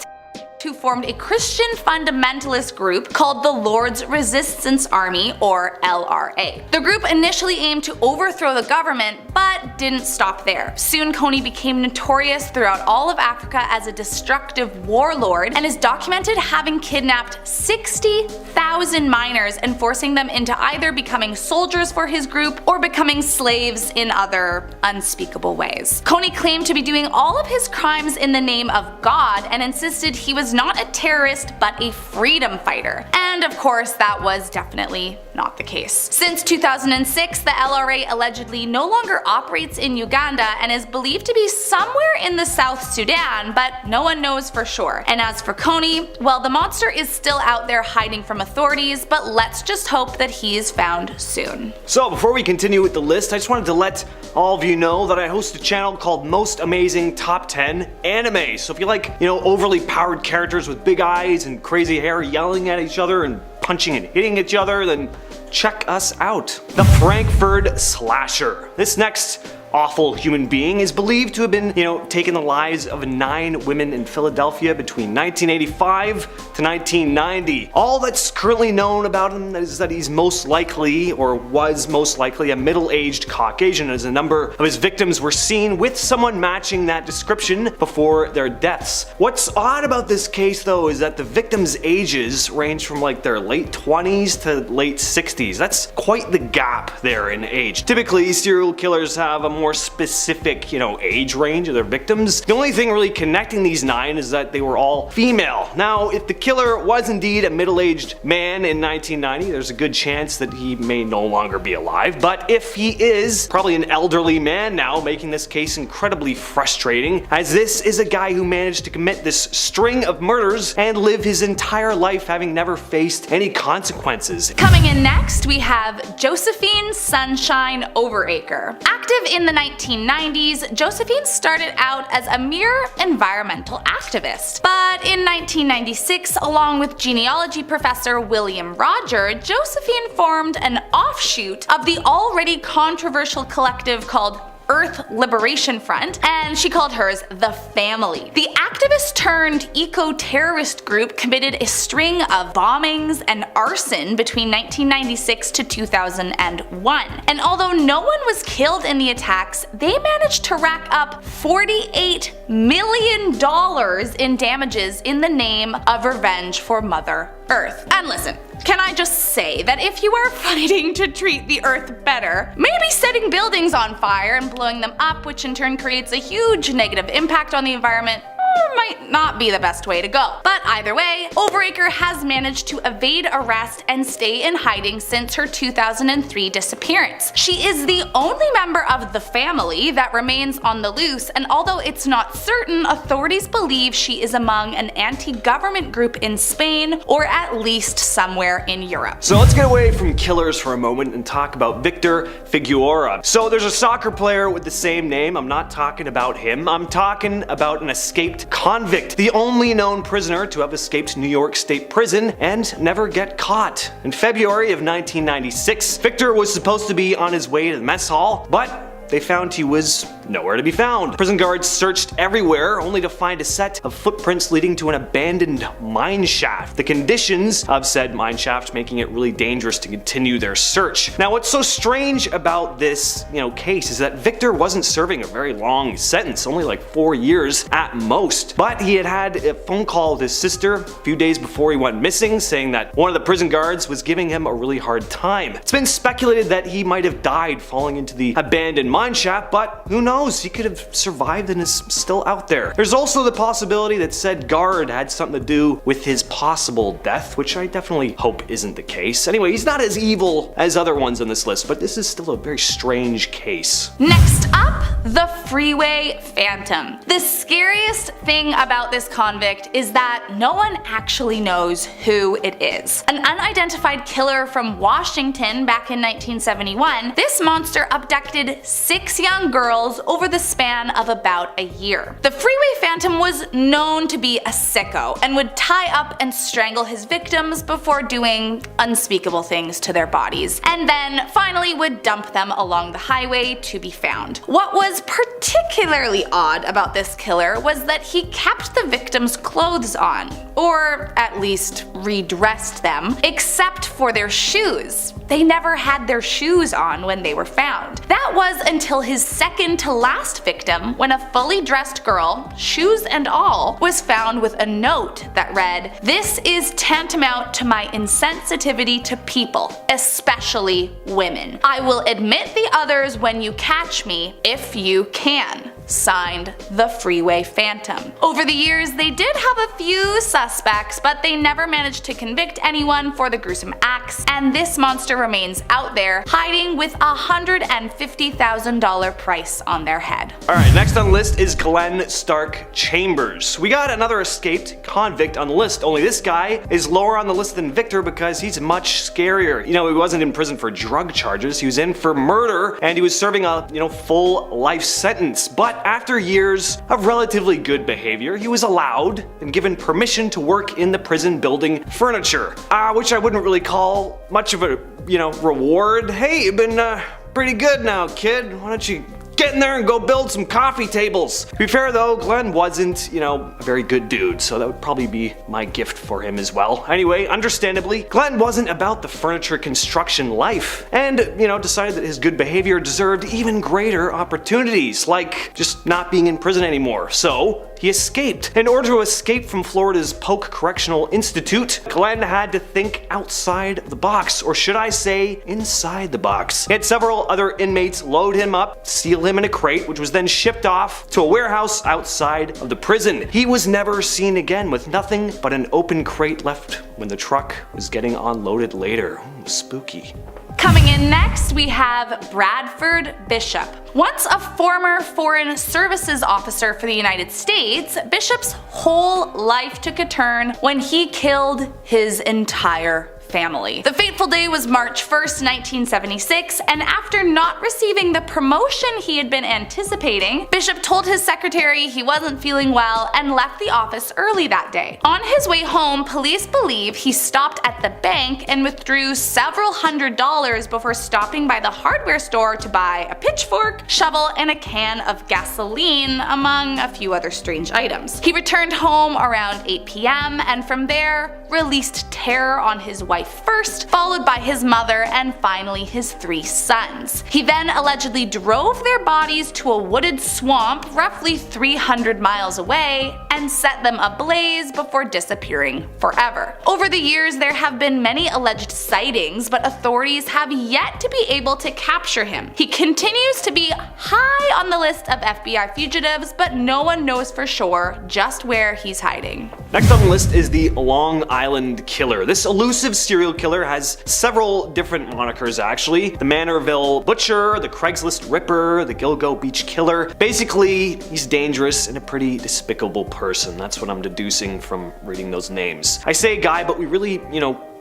who formed a Christian fundamentalist group called the Lord's Resistance Army, or LRA. The group initially aimed to overthrow the government, but didn't stop there. Soon Kony became notorious throughout all of Africa as a destructive warlord, and is documented having kidnapped 60,000 minors and forcing them into either becoming soldiers for his group or becoming slaves in other unspeakable ways. Kony claimed to be doing all of his crimes in the name of God and insisted he was was not a terrorist but a freedom fighter. And of course, that was definitely not the case. Since 2006, the LRA allegedly no longer operates in Uganda and is believed to be somewhere in the South Sudan, but no one knows for sure. And as for Coney, well, the monster is still out there hiding from authorities, but let's just hope that he is found soon. So before we continue with the list, I just wanted to let all of you know that I host a channel called Most Amazing Top 10 Anime. So if you like, overly powered characters with big eyes and crazy hair yelling at each other and punching and hitting each other, then check us out. The Frankfurt Slasher. This next awful human being is believed to have been, taking the lives of 9 women in Philadelphia between 1985 to 1990. All that's currently known about him is that he's most likely, or was most likely, a middle-aged Caucasian, as a number of his victims were seen with someone matching that description before their deaths. What's odd about this case, though, is that the victims' ages range from like their late 20s to late 60s. That's quite the gap there in age. Typically, serial killers have a more specific, age range of their victims. The only thing really connecting these 9 is that they were all female. Now, if the killer was indeed a middle-aged man in 1990, there's a good chance that he may no longer be alive. But if he is, probably an elderly man now, making this case incredibly frustrating, as this is a guy who managed to commit this string of murders and live his entire life having never faced any consequences. Coming in next, we have Josephine Sunshine Overacre. Active in the 1990s, Josephine started out as a mere environmental activist. But in 1996, along with genealogy professor William Roger, Josephine formed an offshoot of the already controversial collective called Earth Liberation Front, and she called hers The Family. The activist turned eco-terrorist group committed a string of bombings and arson between 1996 to 2001. And although no one was killed in the attacks, they managed to rack up $48 million in damages in the name of revenge for Mother Earth. And listen, can I just say that if you are fighting to treat the Earth better, maybe setting buildings on fire and blowing them up, which in turn creates a huge negative impact on the environment, might not be the best way to go. But either way, Overacre has managed to evade arrest and stay in hiding since her 2003 disappearance. She is the only member of the family that remains on the loose, and although it's not certain, authorities believe she is among an anti-government group in Spain, or at least somewhere in Europe. So let's get away from killers for a moment and talk about Victor Figueroa. So there's a soccer player with the same name. I'm not talking about him. I'm talking about an escaped convict, the only known prisoner to have escaped New York State Prison and never get caught. In February of 1996, Victor was supposed to be on his way to the mess hall, but they found he was nowhere to be found. Prison guards searched everywhere, only to find a set of footprints leading to an abandoned mine shaft. The conditions of said mine shaft making it really dangerous to continue their search. Now, what's so strange about this, case is that Victor wasn't serving a very long sentence, only like 4 years at most. But he had a phone call with his sister a few days before he went missing, saying that one of the prison guards was giving him a really hard time. It's been speculated that he might have died falling into the abandoned mine shaft, but who knows? He could have survived and is still out there. There's also the possibility that said guard had something to do with his possible death, which I definitely hope isn't the case. Anyway, he's not as evil as other ones on this list, but this is still a very strange case. Next up, the Freeway Phantom. The scariest thing about this convict is that no one actually knows who it is. An unidentified killer from Washington back in 1971, this monster abducted 6 young girls over the span of about a year. The Freeway Phantom was known to be a sicko and would tie up and strangle his victims before doing unspeakable things to their bodies, and then finally would dump them along the highway to be found. What was particularly odd about this killer was that he kept the victims' clothes on, or at least redressed them, except for their shoes. They never had their shoes on when they were found. That was until his second to last victim, when a fully dressed girl, shoes and all, was found with a note that read, "This is tantamount to my insensitivity to people, especially women. I will admit the others when you catch me, if you can." signed the Freeway Phantom. Over the years, they did have a few suspects, but they never managed to convict anyone for the gruesome acts, and this monster remains out there, hiding with a $150,000 price on their head. Alright, next on the list is Glenn Stark Chambers. We got another escaped convict on the list, only this guy is lower on the list than Victor because he's much scarier. You know, he wasn't in prison for drug charges, he was in for murder, and he was serving a, full life sentence. But after years of relatively good behavior, he was allowed and given permission to work in the prison building furniture, which I wouldn't really call much of a, reward. Hey, you've been pretty good now, kid. Why don't you get in there and go build some coffee tables? To be fair though, Glenn wasn't, a very good dude, so that would probably be my gift for him as well. Anyway, understandably, Glenn wasn't about the furniture construction life, and, decided that his good behavior deserved even greater opportunities, like just not being in prison anymore. So he escaped. In order to escape from Florida's Polk Correctional Institute, Glenn had to think outside the box, or should I say, inside the box. He had several other inmates load him up, seal him in a crate, which was then shipped off to a warehouse outside of the prison. He was never seen again, with nothing but an open crate left when the truck was getting unloaded later. Ooh, spooky. Coming in next, we have Bradford Bishop. Once a former Foreign Services officer for the United States, Bishop's whole life took a turn when he killed his entire family. The fateful day was March 1st, 1976, and after not receiving the promotion he had been anticipating, Bishop told his secretary he wasn't feeling well and left the office early that day. On his way home, police believe he stopped at the bank and withdrew several $100s before stopping by the hardware store to buy a pitchfork, shovel, and a can of gasoline, among a few other strange items. He returned home around 8 p.m. and from there released terror on his wife first, followed by his mother, and finally his 3 sons. He then allegedly drove their bodies to a wooded swamp roughly 300 miles away and set them ablaze before disappearing forever. Over the years, there have been many alleged sightings, but authorities have yet to be able to capture him. He continues to be high on the list of FBI fugitives, but no one knows for sure just where he's hiding. Next on the list is the Long Island Killer. This elusive serial killer has several different monikers actually. The Manorville Butcher, the Craigslist Ripper, the Gilgo Beach Killer. Basically, he's dangerous and a pretty despicable person. That's what I'm deducing from reading those names. I say guy, but we really,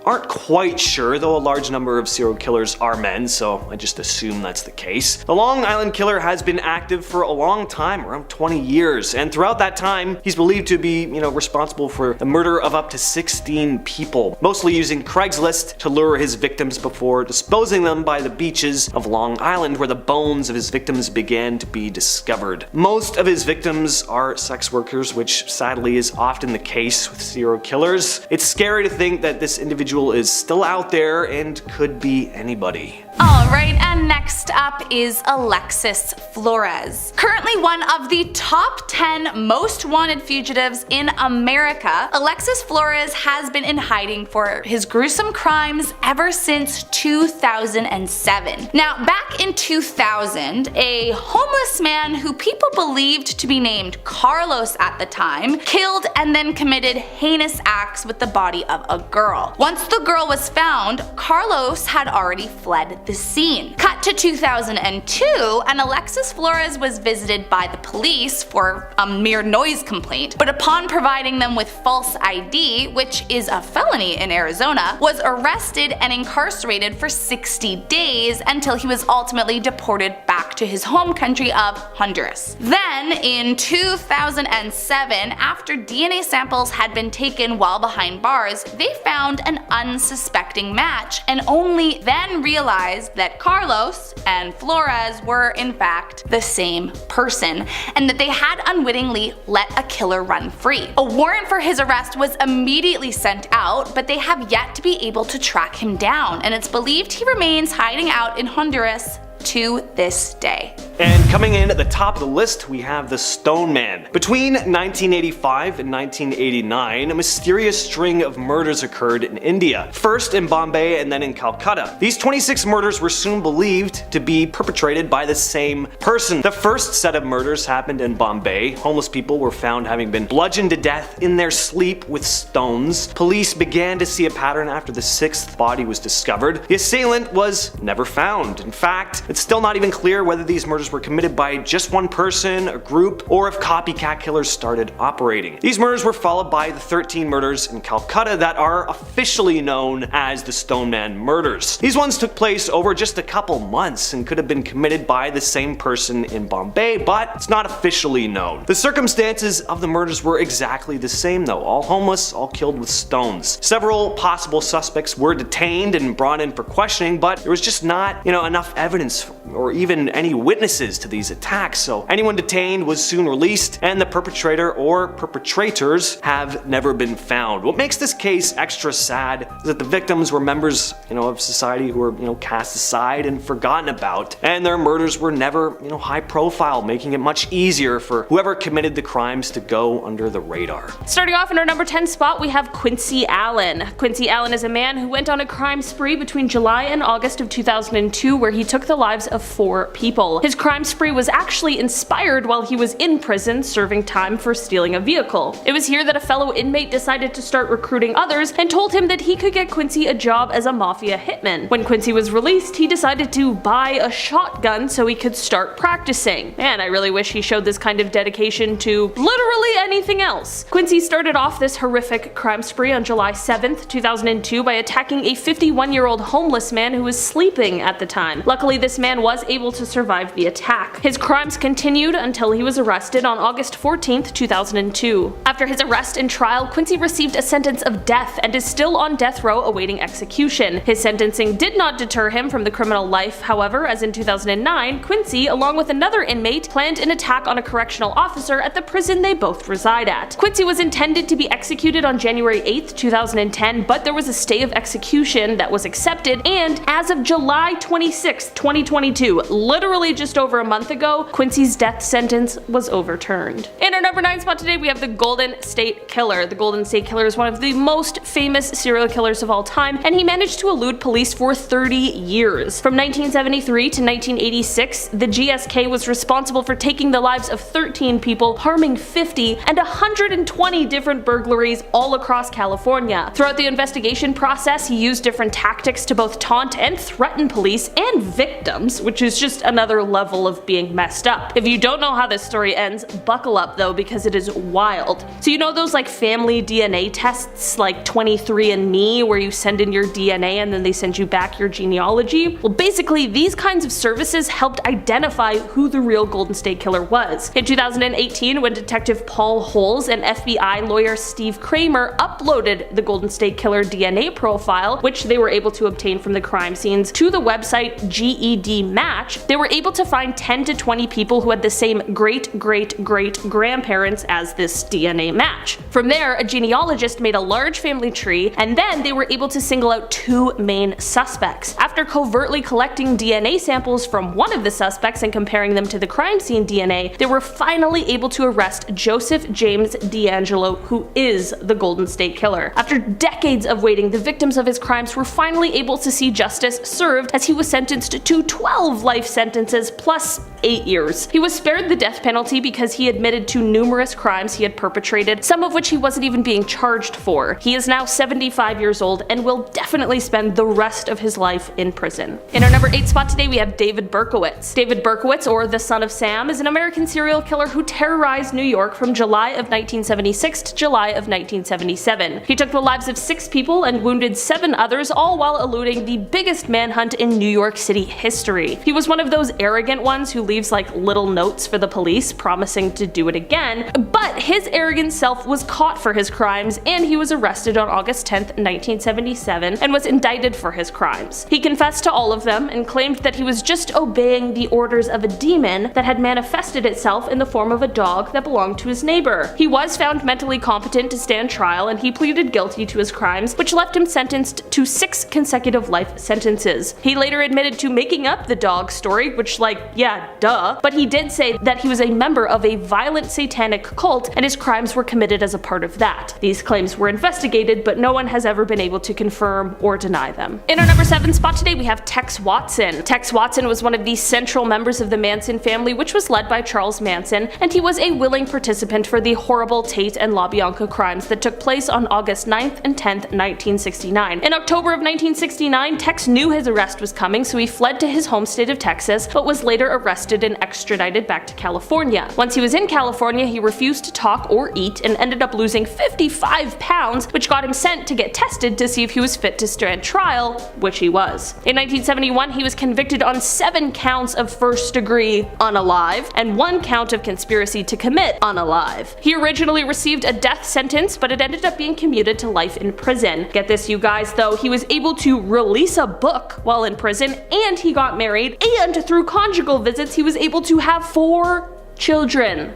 aren't quite sure, though a large number of serial killers are men, so I just assume that's the case. The Long Island Killer has been active for a long time, around 20 years, and throughout that time, he's believed to be, responsible for the murder of up to 16 people, mostly using Craigslist to lure his victims before disposing them by the beaches of Long Island, where the bones of his victims began to be discovered. Most of his victims are sex workers, which sadly is often the case with serial killers. It's scary to think that this individual is still out there and could be anybody. Alright, and next up is Alexis Flores. Currently one of the top 10 most wanted fugitives in America, Alexis Flores has been in hiding for his gruesome crimes ever since 2007. Now, back in 2000, a homeless man who people believed to be named Carlos at the time killed and then committed heinous acts with the body of a girl. Once the girl was found, Carlos had already fled the scene. Cut to 2002, and Alexis Flores was visited by the police for a mere noise complaint, but upon providing them with false ID, which is a felony in Arizona, was arrested and incarcerated for 60 days until he was ultimately deported back to his home country of Honduras. Then, in 2007, after DNA samples had been taken while behind bars, they found an unsuspecting match, and only then realized that Carlos and Flores were in fact the same person, and that they had unwittingly let a killer run free. A warrant for his arrest was immediately sent out, but they have yet to be able to track him down, and it's believed he remains hiding out in Honduras to this day. And coming in at the top of the list, we have the Stone Man. Between 1985 and 1989, a mysterious string of murders occurred in India, first in Bombay and then in Calcutta. These 26 murders were soon believed to be perpetrated by the same person. The first set of murders happened in Bombay. Homeless people were found having been bludgeoned to death in their sleep with stones. Police began to see a pattern after the sixth body was discovered. The assailant was never found. In fact, it's still not even clear whether these murders were committed by just one person, a group, or if copycat killers started operating. These murders were followed by the 13 murders in Calcutta that are officially known as the Stone Man murders. These ones took place over just a couple months and could have been committed by the same person in Bombay, but it's not officially known. The circumstances of the murders were exactly the same though, all homeless, all killed with stones. Several possible suspects were detained and brought in for questioning, but there was just not, enough evidence or even any witnesses to these attacks, so anyone detained was soon released and the perpetrator or perpetrators have never been found. What makes this case extra sad is that the victims were members, of society who were, cast aside and forgotten about, and their murders were never, high profile, making it much easier for whoever committed the crimes to go under the radar. Starting off in our number 10 spot, we have Quincy Allen. Quincy Allen is a man who went on a crime spree between July and August of 2002 where he took the lives of 4 people. His crime spree was actually inspired while he was in prison serving time for stealing a vehicle. It was here that a fellow inmate decided to start recruiting others and told him that he could get Quincy a job as a mafia hitman. When Quincy was released, he decided to buy a shotgun so he could start practicing. Man, I really wish he showed this kind of dedication to literally anything else. Quincy started off this horrific crime spree on July 7th, 2002 by attacking a 51-year-old homeless man who was sleeping at the time. Luckily, this man was able to survive the attack. His crimes continued until he was arrested on August 14th, 2002. After his arrest and trial, Quincy received a sentence of death and is still on death row awaiting execution. His sentencing did not deter him from the criminal life, however, as in 2009, Quincy, along with another inmate, planned an attack on a correctional officer at the prison they both reside at. Quincy was intended to be executed on January 8th, 2010, but there was a stay of execution that was accepted, and as of July 26th, 2022, literally just over a month ago, Quincy's death sentence was overturned. In our number 9 spot today, we have the Golden State Killer. The Golden State Killer is one of the most famous serial killers of all time, and he managed to elude police for 30 years. From 1973 to 1986, the GSK was responsible for taking the lives of 13 people, harming 50, and 120 different burglaries all across California. Throughout the investigation process, he used different tactics to both taunt and threaten police and victims, which is just another level of being messed up. If you don't know how this story ends, buckle up though, because it is wild. So those like family DNA tests like 23andMe where you send in your DNA and then they send you back your genealogy? Well, basically these kinds of services helped identify who the real Golden State Killer was. In 2018, when Detective Paul Holes and FBI lawyer Steve Kramer uploaded the Golden State Killer DNA profile, which they were able to obtain from the crime scenes, to the website GED Match, they were able to find 10 to 20 people who had the same great-great-great-grandparents as this DNA match. From there, a genealogist made a large family tree, and then they were able to single out 2 main suspects. After covertly collecting DNA samples from one of the suspects and comparing them to the crime scene DNA, they were finally able to arrest Joseph James D'Angelo, who is the Golden State Killer. After decades of waiting, the victims of his crimes were finally able to see justice served as he was sentenced to 12 life sentences plus 8 years. He was spared the death penalty because he admitted to numerous crimes he had perpetrated, some of which he wasn't even being charged for. He is now 75 years old and will definitely spend the rest of his life in prison. In our number 8 spot today, we have David Berkowitz. David Berkowitz, or the Son of Sam, is an American serial killer who terrorized New York from July of 1976 to July of 1977. He took the lives of 6 people and wounded 7 others, all while eluding the biggest manhunt in New York City history. He was one of those arrogant ones who leaves like little notes for the police promising to do it again, but his arrogant self was caught for his crimes and he was arrested on August 10th, 1977 and was indicted for his crimes. He confessed to all of them and claimed that he was just obeying the orders of a demon that had manifested itself in the form of a dog that belonged to his neighbor. He was found mentally competent to stand trial and he pleaded guilty to his crimes, which left him sentenced to 6 consecutive life sentences. He later admitted to making up the dog story, which yeah, duh, but he did say that he was a member of a violent satanic cult and his crimes were committed as a part of that. These claims were investigated, but no one has ever been able to confirm or deny them. In our number 7 spot today, we have Tex Watson. Tex Watson was one of the central members of the Manson family, which was led by Charles Manson, and he was a willing participant for the horrible Tate and LaBianca crimes that took place on August 9th and 10th, 1969. In October of 1969, Tex knew his arrest was coming, so he fled to his home state of Texas, but was later arrested and extradited back to California. Once he was in California, he refused to talk or eat and ended up losing 55 pounds, which got him sent to get tested to see if he was fit to stand trial, which he was. In 1971, he was convicted on 7 counts of first-degree unalive and 1 count of conspiracy to commit unalive. He originally received a death sentence, but it ended up being commuted to life in prison. Get this, you guys, though, he was able to release a book while in prison, and he got married, and through conjugal visits, he was able to have 4 children.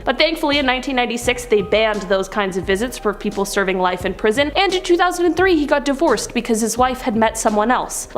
But thankfully in 1996 they banned those kinds of visits for people serving life in prison, and in 2003 he got divorced because his wife had met someone else.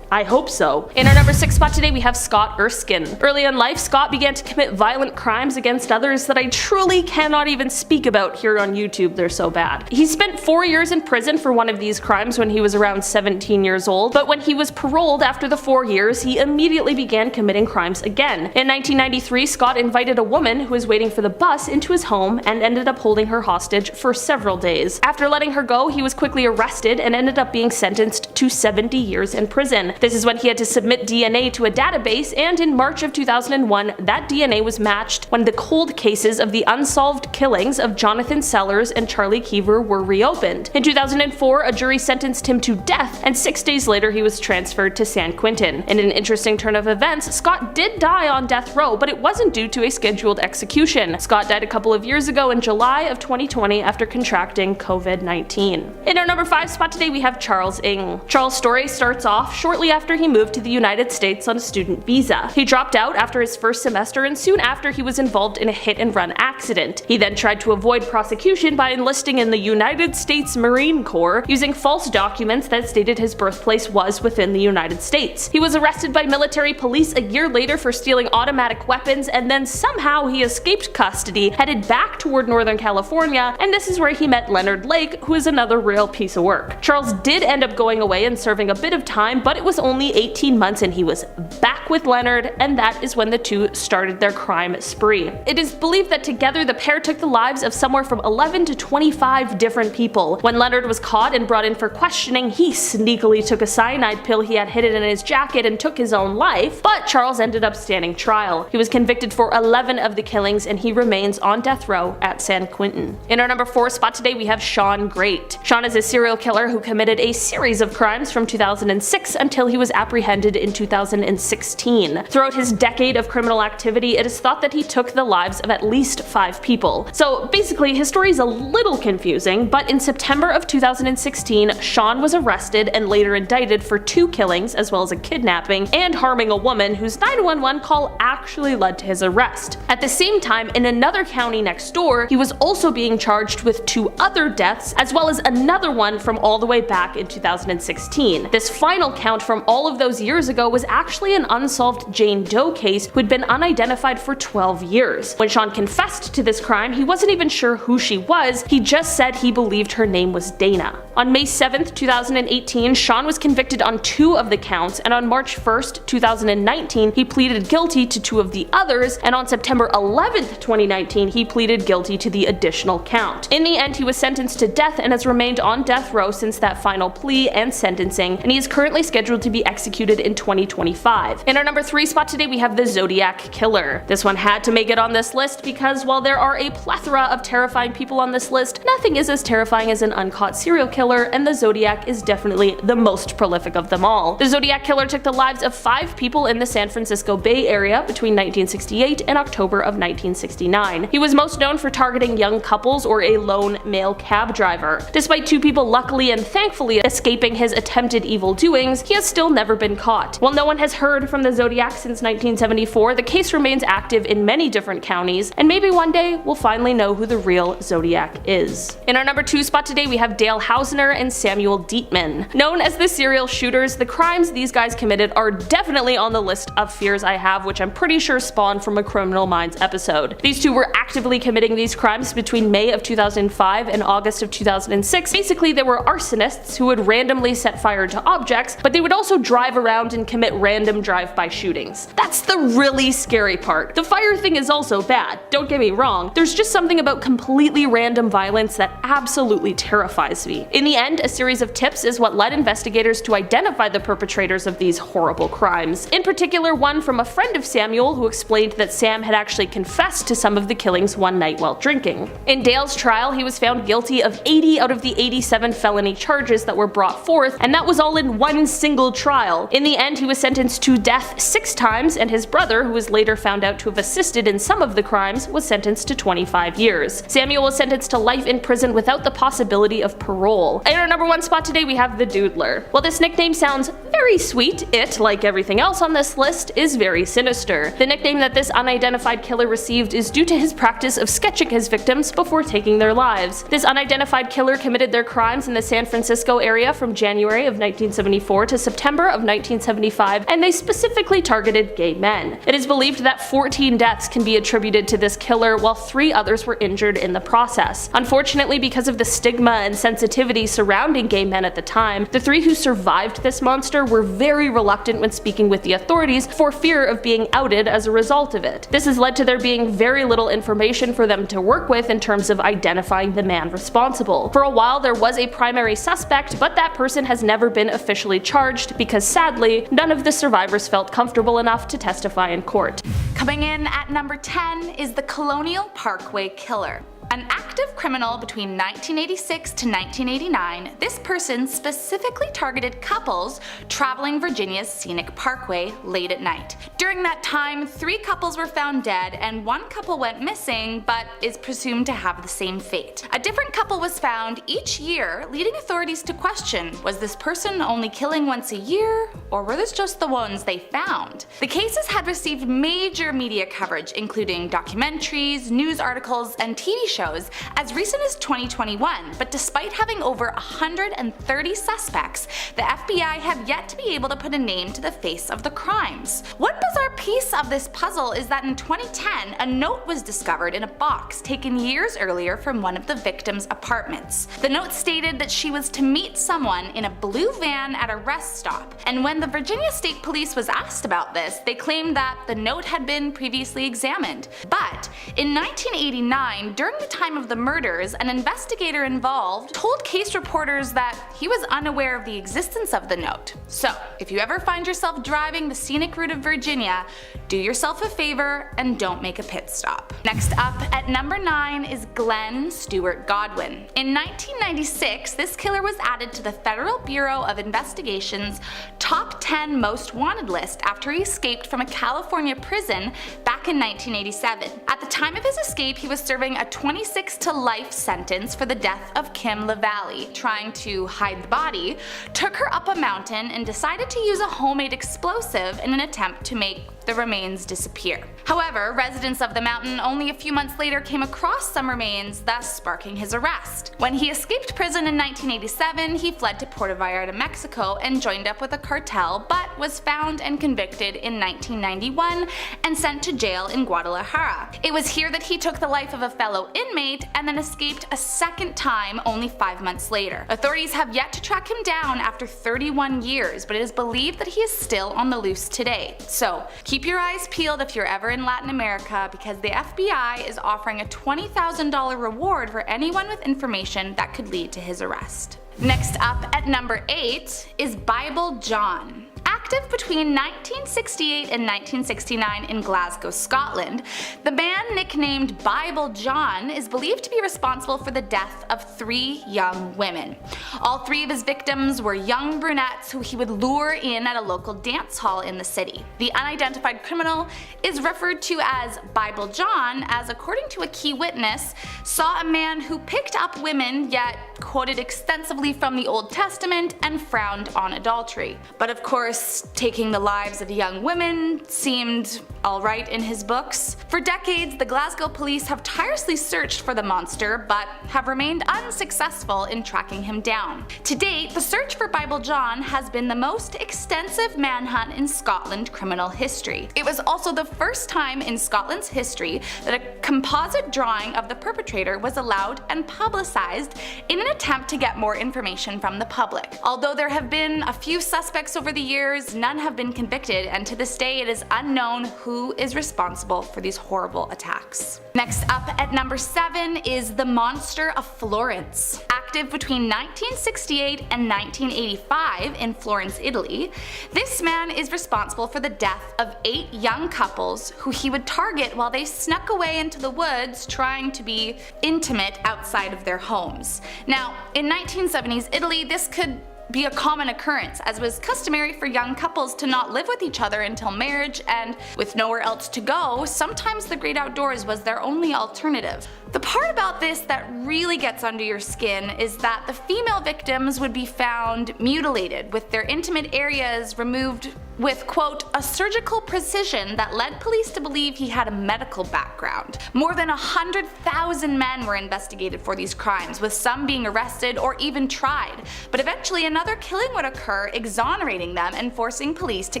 I hope so. In our number 6 spot today, we have Scott Erskine. Early in life, Scott began to commit violent crimes against others that I truly cannot even speak about here on YouTube, they're so bad. He spent 4 years in prison for one of these crimes when he was around 17 years old, but when he was paroled after the 4 years, he immediately began committing crimes again. In 1993, Scott invited a woman who was waiting for the bus into his home and ended up holding her hostage for several days. After letting her go, he was quickly arrested and ended up being sentenced to 70 years in prison. This is when he had to submit DNA to a database, and in March of 2001, that DNA was matched when the cold cases of the unsolved killings of Jonathan Sellers and Charlie Keever were reopened. In 2004, a jury sentenced him to death, and 6 days later he was transferred to San Quentin. In an interesting turn of events, Scott did die on death row, but it wasn't due to a scheduled execution. Scott died a couple of years ago in July of 2020 after contracting COVID-19. In our number 5 spot today, we have Charles Ng. Charles' story starts off shortly after he moved to the United States on a student visa. He dropped out after his first semester, and soon after he was involved in a hit-and-run accident. He then tried to avoid prosecution by enlisting in the United States Marine Corps, using false documents that stated his birthplace was within the United States. He was arrested by military police a year later for stealing automatic weapons, and then somehow he escaped custody, headed back toward Northern California, and this is where he met Leonard Lake, who is another real piece of work. Charles did end up going away and serving a bit of time, but it was only 18 months and he was back with Leonard, and that is when the two started their crime spree. It is believed that together the pair took the lives of somewhere from 11 to 25 different people. When Leonard was caught and brought in for questioning, he sneakily took a cyanide pill he had hidden in his jacket and took his own life, but Charles ended up standing trial. He was convicted for 11 of the killings and he remains on death row at San Quentin. In our number 4 spot today, we have Sean Great. Sean is a serial killer who committed a series of crimes from 2006 until he was apprehended in 2016. Throughout his decade of criminal activity, it is thought that he took the lives of at least 5 people. So basically, his story is a little confusing, but in September of 2016, Sean was arrested and later indicted for 2 killings as well as a kidnapping and harming a woman whose 911 call actually led to his arrest. At the same time, in another county next door, he was also being charged with 2 other deaths as well as another one from all the way back in 2016. This final count from all of those years ago was actually an unsolved Jane Doe case who had been unidentified for 12 years. When Sean confessed to this crime, he wasn't even sure who she was, he just said he believed her name was Dana. On May 7th, 2018, Sean was convicted on 2 of the counts, and on March 1st, 2019, he pleaded guilty to 2 of the others, and on September 11th, 2019, he pleaded guilty to the additional count. In the end, he was sentenced to death and has remained on death row since that final plea and sentencing, and he is currently scheduled to be executed in 2025. In our number 3 spot today, we have the Zodiac Killer. This one had to make it on this list because while there are a plethora of terrifying people on this list, nothing is as terrifying as an uncaught serial killer, and the Zodiac is definitely the most prolific of them all. The Zodiac Killer took the lives of 5 people in the San Francisco Bay Area between 1968 and October of 1969. He was most known for targeting young couples or a lone male cab driver. Despite 2 people luckily and thankfully escaping his attempted evil doings, he has still never been caught. While no one has heard from the Zodiac since 1974, the case remains active in many different counties, and maybe one day we'll finally know who the real Zodiac is. In our number 2 spot today, we have Dale Hausner and Samuel Dietman. Known as the serial shooters, the crimes these guys committed are definitely on the list of fears I have, which I'm pretty sure spawned from a Criminal Minds episode. These two were actively committing these crimes between May of 2005 and August of 2006. Basically, they were arsonists who would randomly set fire to objects, but they would also drive around and commit random drive-by shootings. That's the really scary part. The fire thing is also bad, don't get me wrong. There's just something about completely random violence that absolutely terrifies me. In the end, a series of tips is what led investigators to identify the perpetrators of these horrible crimes. In particular, one from a friend of Samuel who explained that Sam had actually confessed to some of the killings one night while drinking. In Dale's trial, he was found guilty of 80 out of the 87 felony charges that were brought forth, and that was all in one single trial. In the end, he was sentenced to death 6 times, and his brother, who was later found out to have assisted in some of the crimes, was sentenced to 25 years. Samuel was sentenced to life in prison without the possibility of parole. In our number 1 spot today, we have the Doodler. While this nickname sounds very sweet, it, like everything else on this list, is very sinister. The nickname that this unidentified killer received is due to his practice of sketching his victims before taking their lives. This unidentified killer committed their crimes in the San Francisco area from January of 1974 to September of 1975, and they specifically targeted gay men. It is believed that 14 deaths can be attributed to this killer, while 3 others were injured in the process. Unfortunately, because of the stigma and sensitivity surrounding gay men at the time, the 3 who survived this monster were very reluctant when speaking with the authorities for fear of being outed as a result of it. This has led to there being very little information for them to work with in terms of identifying the man responsible. For a while, there was a primary suspect, but that person has never been officially charged because sadly, none of the survivors felt comfortable enough to testify in court. Coming in at number 10 is the Colonial Parkway Killer. An active criminal between 1986 to 1989, this person specifically targeted couples traveling Virginia's scenic parkway late at night. During that time, 3 couples were found dead and 1 couple went missing but is presumed to have the same fate. A different couple was found each year, leading authorities to question, was this person only killing once a year, or were this just the ones they found? The cases had received major media coverage, including documentaries, news articles, and TV shows as recent as 2021, but despite having over 130 suspects, the FBI have yet to be able to put a name to the face of the crimes. One bizarre piece of this puzzle is that in 2010, a note was discovered in a box taken years earlier from one of the victims' apartments. The note stated that she was to meet someone in a blue van at a rest stop, and when the Virginia State Police was asked about this, they claimed that the note had been previously examined. But in 1989, during the time of the murders, an investigator involved told case reporters that he was unaware of the existence of the note. So, if you ever find yourself driving the scenic route of Virginia, do yourself a favor and don't make a pit stop. Next up at number 9 is Glenn Stewart Godwin. In 1996, this killer was added to the Federal Bureau of Investigation's top 10 most wanted list after he escaped from a California prison back in 1987. At the time of his escape, he was serving a 26 to life sentence for the death of Kim LaValle. Trying to hide the body, took her up a mountain and decided to use a homemade explosive in an attempt to make the remains disappear. However, residents of the mountain only a few months later came across some remains, thus sparking his arrest. When he escaped prison in 1987, he fled to Puerto Vallarta, Mexico and joined up with a cartel, but was found and convicted in 1991 and sent to jail in Guadalajara. It was here that he took the life of a fellow inmate and then escaped a second time only 5 months later. Authorities have yet to track him down after 31 years, but it is believed that he is still on the loose today. So, keep your eyes peeled if you're ever in Latin America, because the FBI is offering a $20,000 reward for anyone with information that could lead to his arrest. Next up at number 8 is Bible John. Active between 1968 and 1969 in Glasgow, Scotland, the man nicknamed Bible John is believed to be responsible for the death of 3 young women. All 3 of his victims were young brunettes who he would lure in at a local dance hall in the city. The unidentified criminal is referred to as Bible John as, according to a key witness, saw a man who picked up women yet quoted extensively from the Old Testament and frowned on adultery. But of course, taking the lives of young women seemed alright in his books. For decades, the Glasgow police have tirelessly searched for the monster, but have remained unsuccessful in tracking him down. To date, the search for Bible John has been the most extensive manhunt in Scotland criminal history. It was also the first time in Scotland's history that a composite drawing of the perpetrator was allowed and publicized in an attempt to get more information from the public. Although there have been a few suspects over the years, none have been convicted, and to this day it is unknown who is responsible for these horrible attacks. Next up at number 7 is the Monster of Florence. Active between 1968 and 1985 in Florence, Italy, this man is responsible for the death of 8 young couples who he would target while they snuck away into the woods trying to be intimate outside of their homes. Now, in 1970s Italy, this could be a common occurrence, as it was customary for young couples to not live with each other until marriage, and with nowhere else to go, sometimes the great outdoors was their only alternative. The part about this that really gets under your skin is that the female victims would be found mutilated, with their intimate areas removed with, quote, a surgical precision that led police to believe he had a medical background. More than 100,000 men were investigated for these crimes, with some being arrested or even tried, but eventually another killing would occur, exonerating them and forcing police to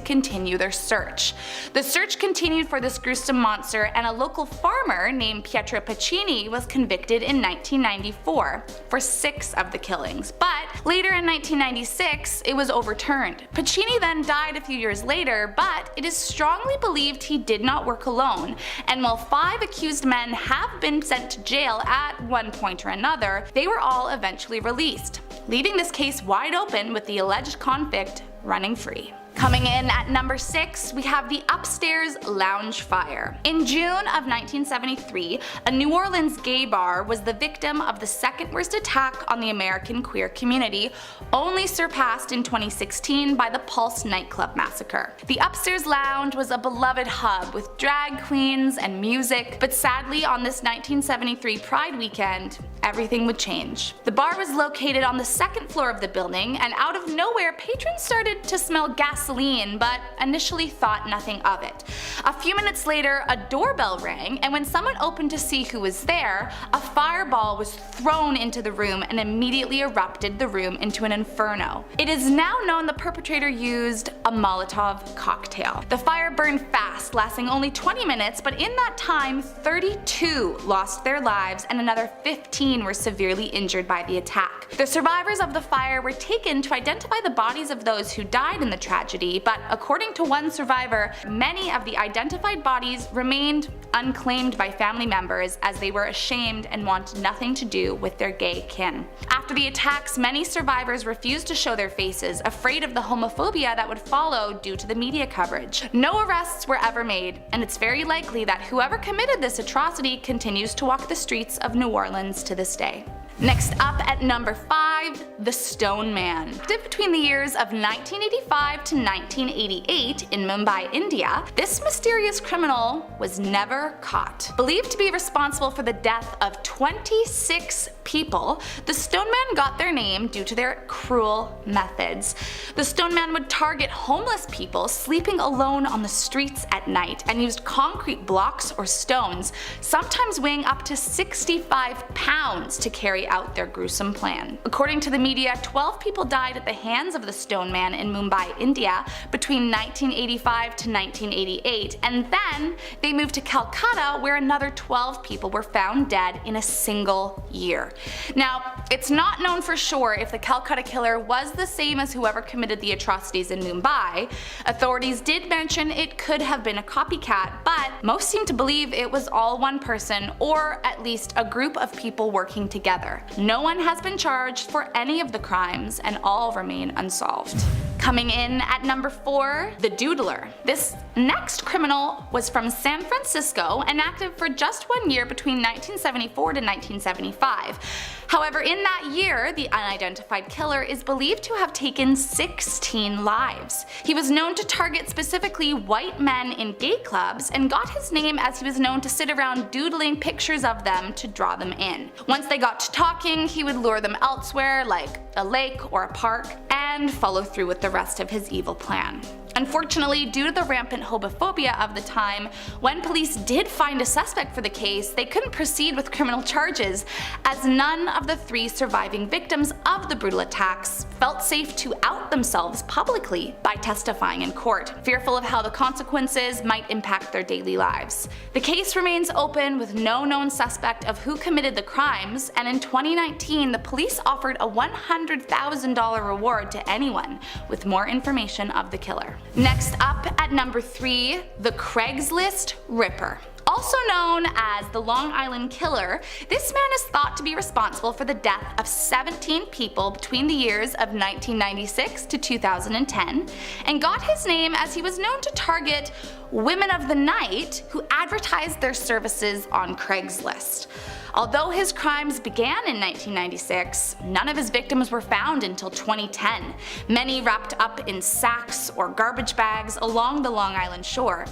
continue their search. The search continued for this gruesome monster, and a local farmer named Pietro Pacini was convicted in 1994 for 6 of the killings, but later in 1996 it was overturned. Pacini then died a few years later, but it is strongly believed he did not work alone, and while 5 accused men have been sent to jail at one point or another, they were all eventually released, leaving this case wide open with the alleged convict running free. Coming in at number 6, we have the Upstairs Lounge Fire. In June of 1973, a New Orleans gay bar was the victim of the second worst attack on the American queer community, only surpassed in 2016 by the Pulse nightclub massacre. The Upstairs Lounge was a beloved hub with drag queens and music, but sadly on this 1973 Pride weekend, everything would change. The bar was located on the 2nd floor of the building, and out of nowhere patrons started to smell gasoline, but initially thought nothing of it. A few minutes later, a doorbell rang, and when someone opened to see who was there, a fireball was thrown into the room and immediately erupted the room into an inferno. It is now known the perpetrator used a Molotov cocktail. The fire burned fast, lasting only 20 minutes, but in that time, 32 lost their lives and another 15 were severely injured by the attack. The survivors of the fire were taken to identify the bodies of those who died in the tragedy, but according to one survivor, many of the identified bodies remained unclaimed by family members as they were ashamed and wanted nothing to do with their gay kin. After the attacks, many survivors refused to show their faces, afraid of the homophobia that would follow due to the media coverage. No arrests were ever made, and it's very likely that whoever committed this atrocity continues to walk the streets of New Orleans to this day. Next up at number 5, the Stone Man. Active between the years of 1985 to 1988 in Mumbai, India, this mysterious criminal was never caught. Believed to be responsible for the death of 26 people, the Stone Man got their name due to their cruel methods. The Stone Man would target homeless people sleeping alone on the streets at night and used concrete blocks or stones, sometimes weighing up to 65 pounds to carry out their gruesome plan. According to the media, 12 people died at the hands of the Stone Man in Mumbai, India between 1985 to 1988, and then they moved to Calcutta where another 12 people were found dead in a single year. Now, it's not known for sure if the Calcutta killer was the same as whoever committed the atrocities in Mumbai. Authorities did mention it could have been a copycat, but most seem to believe it was all one person, or at least a group of people working together. No one has been charged for any of the crimes, and all remain unsolved. Coming in at number 4, the Doodler. This next criminal was from San Francisco and active for just 1 year between 1974 to 1975. However, in that year, the unidentified killer is believed to have taken 16 lives. He was known to target specifically white men in gay clubs and got his name as he was known to sit around doodling pictures of them to draw them in. Once they got to talking, he would lure them elsewhere, like a lake or a park, and follow through with the rest of his evil plan. Unfortunately, due to the rampant homophobia of the time, when police did find a suspect for the case, they couldn't proceed with criminal charges, as none of the 3 surviving victims of the brutal attacks felt safe to out themselves publicly by testifying in court, fearful of how the consequences might impact their daily lives. The case remains open with no known suspect of who committed the crimes, and in 2019 the police offered a $100,000 reward to anyone with more information of the killer. Next up at number 3, the Craigslist Ripper. Also known as the Long Island Killer, this man is thought to be responsible for the death of 17 people between the years of 1996 to 2010, and got his name as he was known to target women of the night who advertised their services on Craigslist. Although his crimes began in 1996, none of his victims were found until 2010, many wrapped up in sacks or garbage bags along the Long Island shore.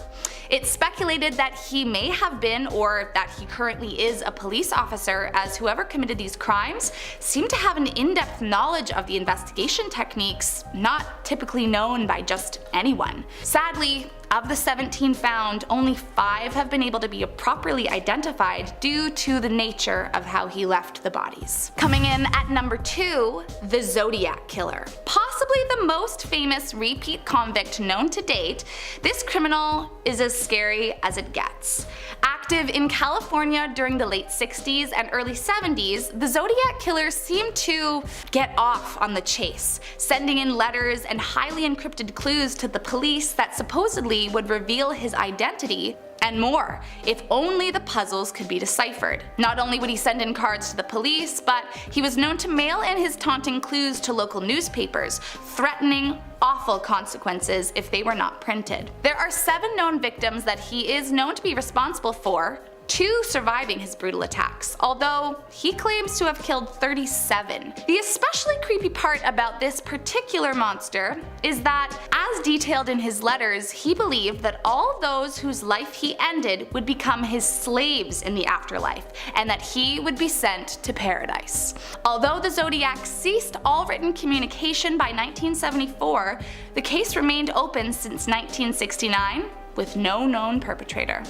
It's speculated that he may have been, or that he currently is, a police officer, as whoever committed these crimes seemed to have an in-depth knowledge of the investigation techniques not typically known by just anyone. Sadly, of the 17 found, only 5 have been able to be properly identified due to the nature of how he left the bodies. Coming in at number 2, the Zodiac Killer. Possibly the most famous repeat convict known to date, this criminal is as scary as it gets. Active in California during the late 60s and early 70s, the Zodiac Killer seemed to get off on the chase, sending in letters and highly encrypted clues to the police that supposedly would reveal his identity and more, if only the puzzles could be deciphered. Not only would he send in cards to the police, but he was known to mail in his taunting clues to local newspapers, threatening awful consequences if they were not printed. There are 7 known victims that he is known to be responsible for, 2 surviving his brutal attacks, although he claims to have killed 37. The especially creepy part about this particular monster is that, as detailed in his letters, he believed that all those whose life he ended would become his slaves in the afterlife, and that he would be sent to paradise. Although the Zodiac ceased all written communication by 1974, the case remained open since 1969, with no known perpetrator.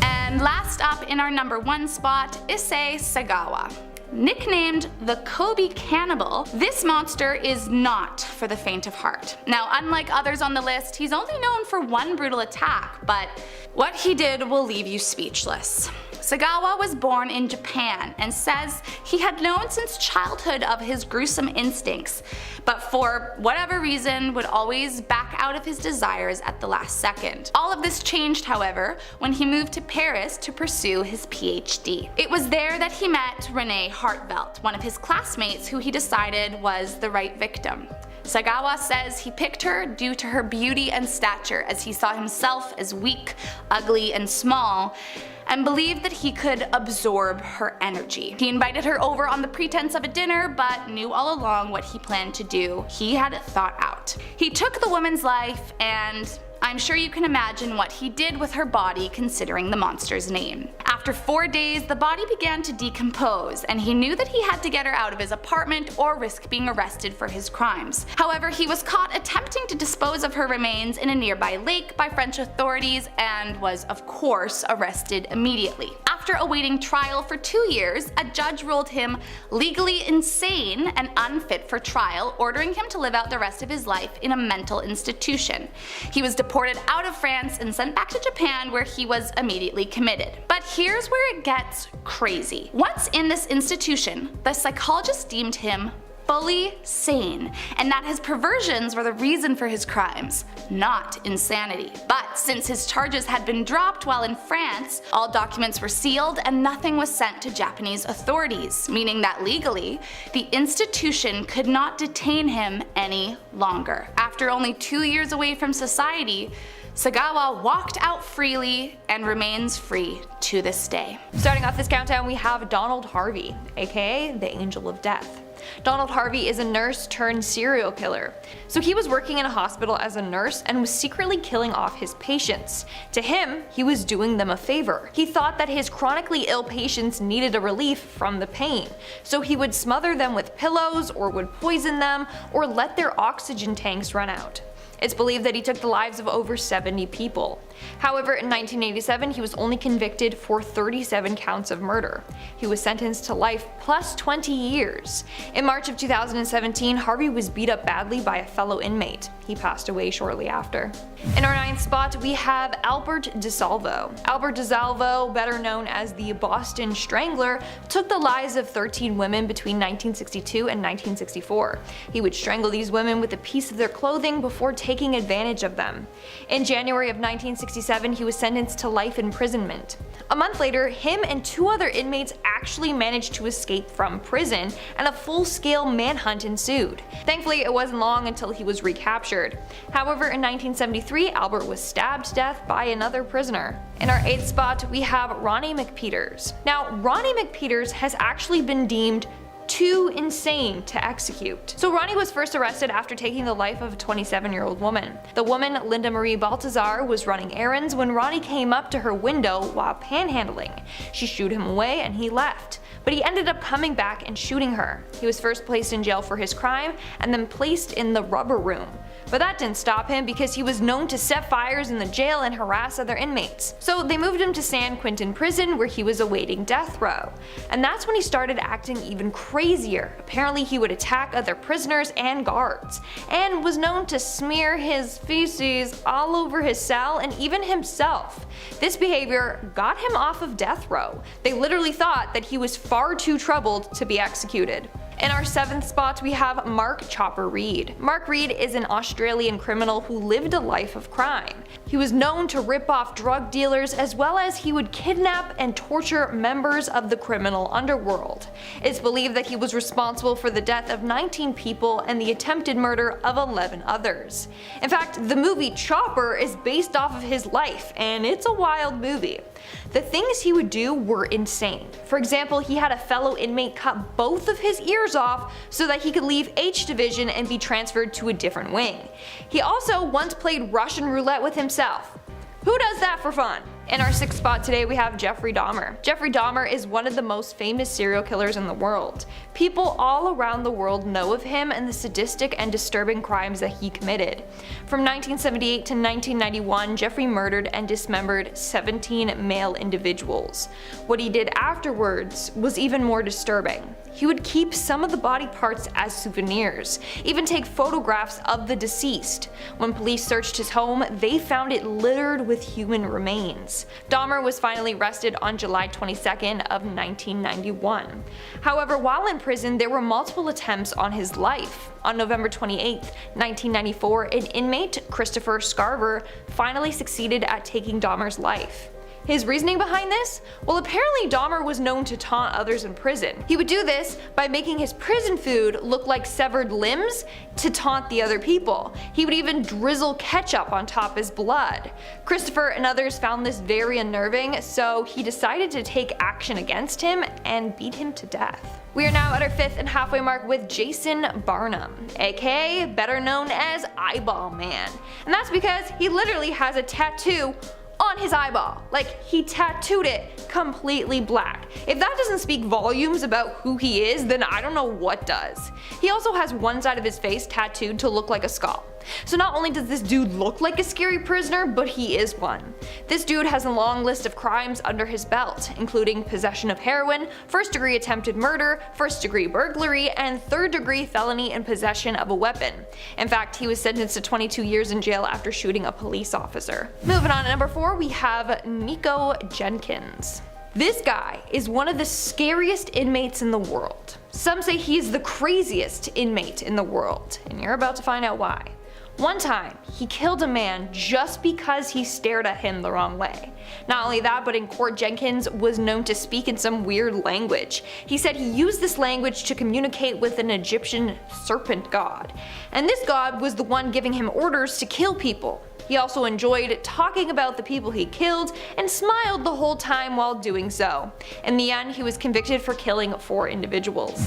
And last up in our number 1 spot, Issei Sagawa. Nicknamed the Kobe Cannibal, this monster is not for the faint of heart. Now, unlike others on the list, he's only known for 1 brutal attack, but what he did will leave you speechless. Sagawa was born in Japan and says he had known since childhood of his gruesome instincts, but for whatever reason would always back out of his desires at the last second. All of this changed, however, when he moved to Paris to pursue his PhD. It was there that he met Renee Hartvelt, one of his classmates who he decided was the right victim. Sagawa says he picked her due to her beauty and stature, as he saw himself as weak, ugly, and small, and believed that he could absorb her energy. He invited her over on the pretense of a dinner, but knew all along what he planned to do. He had it thought out. He took the woman's life, and I'm sure you can imagine what he did with her body, considering the monster's name. After 4 days, the body began to decompose, and he knew that he had to get her out of his apartment or risk being arrested for his crimes. However, he was caught attempting to dispose of her remains in a nearby lake by French authorities and was, of course, arrested immediately. After awaiting trial for 2 years, a judge ruled him legally insane and unfit for trial, ordering him to live out the rest of his life in a mental institution. He was deported out of France and sent back to Japan, where he was immediately committed. But here's where it gets crazy. Once in this institution, the psychologist deemed him fully sane, and that his perversions were the reason for his crimes, not insanity. But since his charges had been dropped while in France, all documents were sealed and nothing was sent to Japanese authorities, meaning that legally, the institution could not detain him any longer. After only 2 years away from society, Sagawa walked out freely and remains free to this day. Starting off this countdown, we have Donald Harvey, aka the Angel of Death. Donald Harvey is a nurse turned serial killer. So he was working in a hospital as a nurse and was secretly killing off his patients. To him, he was doing them a favor. He thought that his chronically ill patients needed a relief from the pain, so he would smother them with pillows or would poison them or let their oxygen tanks run out. It's believed that he took the lives of over 70 people. However, in 1987, he was only convicted for 37 counts of murder. He was sentenced to life plus 20 years. In March of 2017, Harvey was beat up badly by a fellow inmate. He passed away shortly after. In our 9th spot, we have Albert DeSalvo. Albert DeSalvo, better known as the Boston Strangler, took the lives of 13 women between 1962 and 1964. He would strangle these women with a piece of their clothing before taking advantage of them. In January of 1967, he was sentenced to life imprisonment. A month later, him and 2 other inmates actually managed to escape from prison, and a full-scale manhunt ensued. Thankfully, it wasn't long until he was recaptured. However, in 1973, Albert was stabbed to death by another prisoner. In our 8th spot, we have Ronnie McPeters. Now, Ronnie McPeters has actually been deemed too insane to execute. So Ronnie was first arrested after taking the life of a 27-year-old woman. The woman, Linda Marie Baltazar, was running errands when Ronnie came up to her window while panhandling. She shooed him away and he left, but he ended up coming back and shooting her. He was first placed in jail for his crime and then placed in the rubber room. But that didn't stop him because he was known to set fires in the jail and harass other inmates. So they moved him to San Quentin prison where he was awaiting death row. And that's when he started acting even crazier. Apparently he would attack other prisoners and guards, and was known to smear his feces all over his cell and even himself. This behavior got him off of death row. They literally thought that he was far too troubled to be executed. In our 7th spot, we have Mark Chopper Reed. Mark Reed is an Australian criminal who lived a life of crime. He was known to rip off drug dealers, as well as he would kidnap and torture members of the criminal underworld. It's believed that he was responsible for the death of 19 people and the attempted murder of 11 others. In fact, the movie Chopper is based off of his life, and it's a wild movie. The things he would do were insane. For example, he had a fellow inmate cut both of his ears off so that he could leave H Division and be transferred to a different wing. He also once played Russian roulette with himself. Who does that for fun? In our 6th spot today, we have Jeffrey Dahmer. Jeffrey Dahmer is one of the most famous serial killers in the world. People all around the world know of him and the sadistic and disturbing crimes that he committed. From 1978 to 1991, Jeffrey murdered and dismembered 17 male individuals. What he did afterwards was even more disturbing. He would keep some of the body parts as souvenirs, even take photographs of the deceased. When police searched his home, they found it littered with human remains. Dahmer was finally arrested on July 22nd of 1991. However, while in prison, there were multiple attempts on his life. On November 28, 1994, an inmate, Christopher Scarver, finally succeeded at taking Dahmer's life. His reasoning behind this? Well, apparently Dahmer was known to taunt others in prison. He would do this by making his prison food look like severed limbs to taunt the other people. He would even drizzle ketchup on top of his blood. Christopher and others found this very unnerving, so he decided to take action against him and beat him to death. We are now at our 5th and halfway mark with Jason Barnum, aka better known as Eyeball Man. And that's because he literally has a tattoo on his eyeball. Like, he tattooed it completely black. If that doesn't speak volumes about who he is, then I don't know what does. He also has one side of his face tattooed to look like a skull. So not only does this dude look like a scary prisoner, but he is one. This dude has a long list of crimes under his belt, including possession of heroin, first-degree attempted murder, first-degree burglary, and third-degree felony in possession of a weapon. In fact, he was sentenced to 22 years in jail after shooting a police officer. Moving on to number 4, we have Nico Jenkins. This guy is one of the scariest inmates in the world. Some say he's the craziest inmate in the world, and you're about to find out why. One time, he killed a man just because he stared at him the wrong way. Not only that, but in court, Jenkins was known to speak in some weird language. He said he used this language to communicate with an Egyptian serpent god, and this god was the one giving him orders to kill people. He also enjoyed talking about the people he killed and smiled the whole time while doing so. In the end, he was convicted for killing 4 individuals.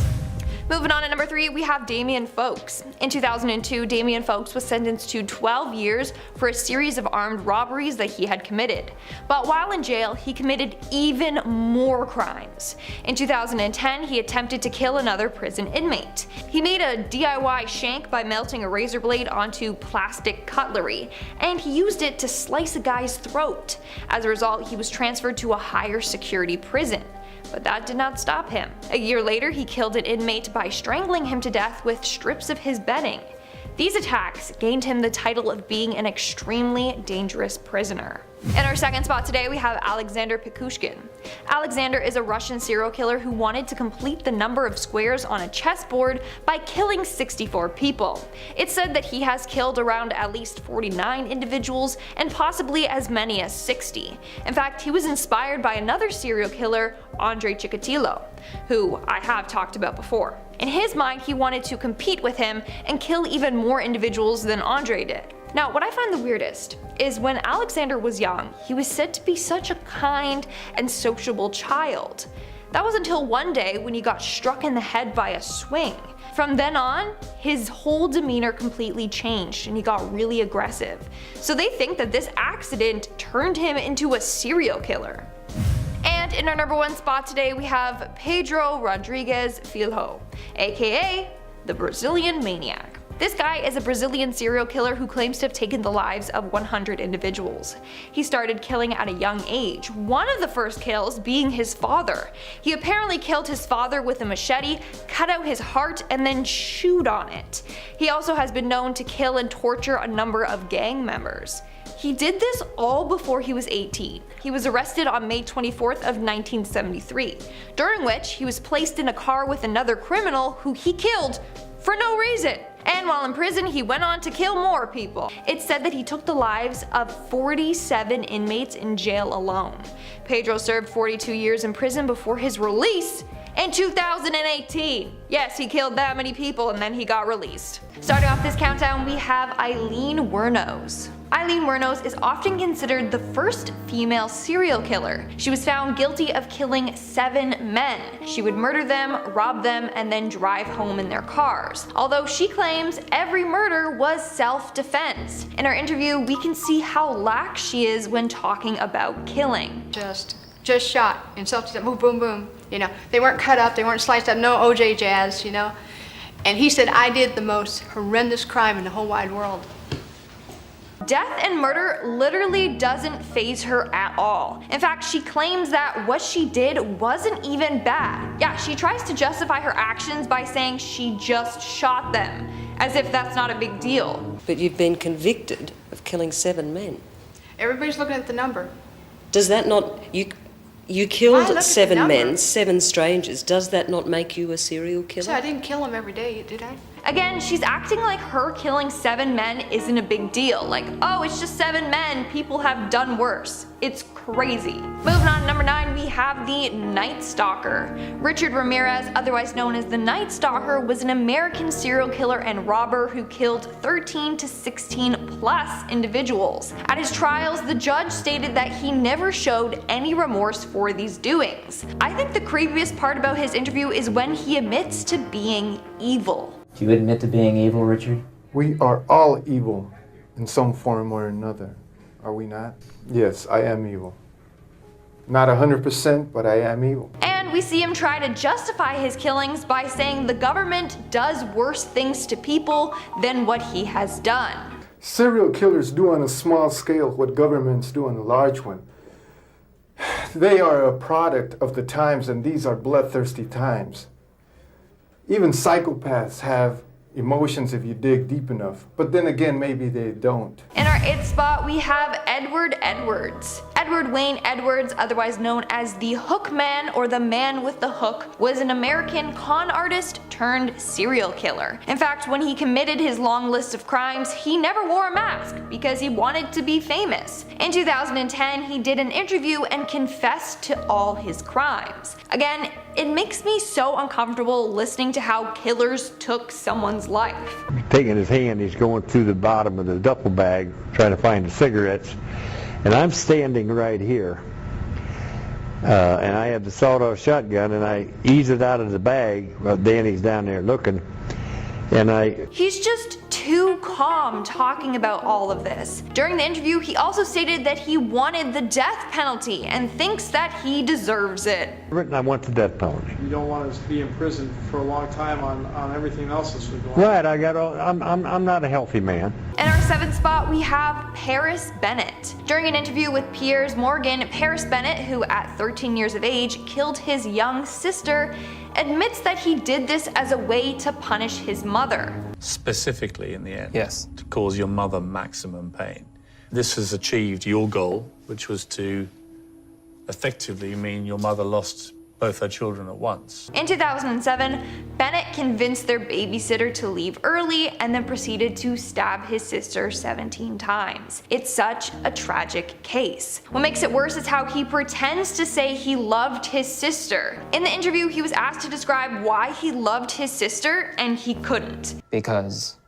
Moving on to number 3, we have Damien Folks. In 2002, Damien Folks was sentenced to 12 years for a series of armed robberies that he had committed. But while in jail, he committed even more crimes. In 2010, he attempted to kill another prison inmate. He made a DIY shank by melting a razor blade onto plastic cutlery, and he used it to slice a guy's throat. As a result, he was transferred to a higher security prison. But that did not stop him. A year later, he killed an inmate by strangling him to death with strips of his bedding. These attacks gained him the title of being an extremely dangerous prisoner. In our second spot today, we have Alexander Pikushkin. Alexander is a Russian serial killer who wanted to complete the number of squares on a chessboard by killing 64 people. It's said that he has killed around at least 49 individuals and possibly as many as 60. In fact, he was inspired by another serial killer, Andrei Chikatilo, who I have talked about before. In his mind, he wanted to compete with him and kill even more individuals than Andrei did. Now, what I find the weirdest is when Alexander was young, he was said to be such a kind and sociable child. That was until one day when he got struck in the head by a swing. From then on, his whole demeanor completely changed and he got really aggressive. So they think that this accident turned him into a serial killer. And in our number 1 spot today, we have Pedro Rodrigues Filho, aka the Brazilian Maniac. This guy is a Brazilian serial killer who claims to have taken the lives of 100 individuals. He started killing at a young age, one of the first kills being his father. He apparently killed his father with a machete, cut out his heart, and then chewed on it. He also has been known to kill and torture a number of gang members. He did this all before he was 18. He was arrested on May 24th of 1973, during which he was placed in a car with another criminal who he killed for no reason. And while in prison, he went on to kill more people. It's said that he took the lives of 47 inmates in jail alone. Pedro served 42 years in prison before his release in 2018. Yes, he killed that many people and then he got released. Starting off this countdown, we have Eileen Wuornos. Eileen Wuornos is often considered the first female serial killer. She was found guilty of killing 7 men. She would murder them, rob them, and then drive home in their cars. Although she claims every murder was self-defense. In our interview, we can see how lax she is when talking about killing. Just shot in self-defense, boom, boom, boom. You know, they weren't cut up, they weren't sliced up, no OJ jazz, you know. And he said, I did the most horrendous crime in the whole wide world. Death and murder literally doesn't faze her at all. In fact, she claims that what she did wasn't even bad. Yeah, she tries to justify her actions by saying she just shot them, as if that's not a big deal. But you've been convicted of killing 7 men. Everybody's looking at the number. Does that not, you killed 7 men, 7 strangers, does that not make you a serial killer? So I didn't kill them every day, did I? Again, she's acting like her killing 7 men isn't a big deal. Like, oh, it's just 7 men, people have done worse. It's crazy. Moving on to number 9, we have the Night Stalker. Richard Ramirez, otherwise known as the Night Stalker, was an American serial killer and robber who killed 13 to 16 plus individuals. At his trials, the judge stated that he never showed any remorse for these doings. I think the creepiest part about his interview is when he admits to being evil. Do you admit to being evil, Richard? We are all evil in some form or another, are we not? Yes, I am evil. Not 100%, but I am evil. And we see him try to justify his killings by saying the government does worse things to people than what he has done. Serial killers do on a small scale what governments do on a large one. They are a product of the times, and these are bloodthirsty times. Even psychopaths have emotions if you dig deep enough, but then again, maybe they don't. In our 8th spot, we have Edward Edwards. Edward Wayne Edwards, otherwise known as the Hook Man or the Man with the Hook, was an American con artist turned serial killer. In fact, when he committed his long list of crimes, he never wore a mask because he wanted to be famous. In 2010, he did an interview and confessed to all his crimes. Again, it makes me so uncomfortable listening to how killers took someone's life. Taking his hand, he's going through the bottom of the duffel bag trying to find the cigarettes, and I'm standing right here, and I have the sawed-off shotgun, and I ease it out of the bag while Danny's down there looking, and He's just too calm talking about all of this. During the interview, he also stated that he wanted the death penalty and thinks that he deserves it. I want the death penalty. You don't want us to be in prison for a long time on everything else that's been going on. Right, I'm not a healthy man. In our 7th spot, we have Paris Bennett. During an interview with Piers Morgan, Paris Bennett, who at 13 years of age killed his young sister, admits that he did this as a way to punish his mother. Specifically in the end, yes, to cause your mother maximum pain. This has achieved your goal, which was to effectively mean your mother lost both her children at once. In 2007, Bennett convinced their babysitter to leave early and then proceeded to stab his sister 17 times. It's such a tragic case. What makes it worse is how he pretends to say he loved his sister. In the interview, he was asked to describe why he loved his sister, and he couldn't. Because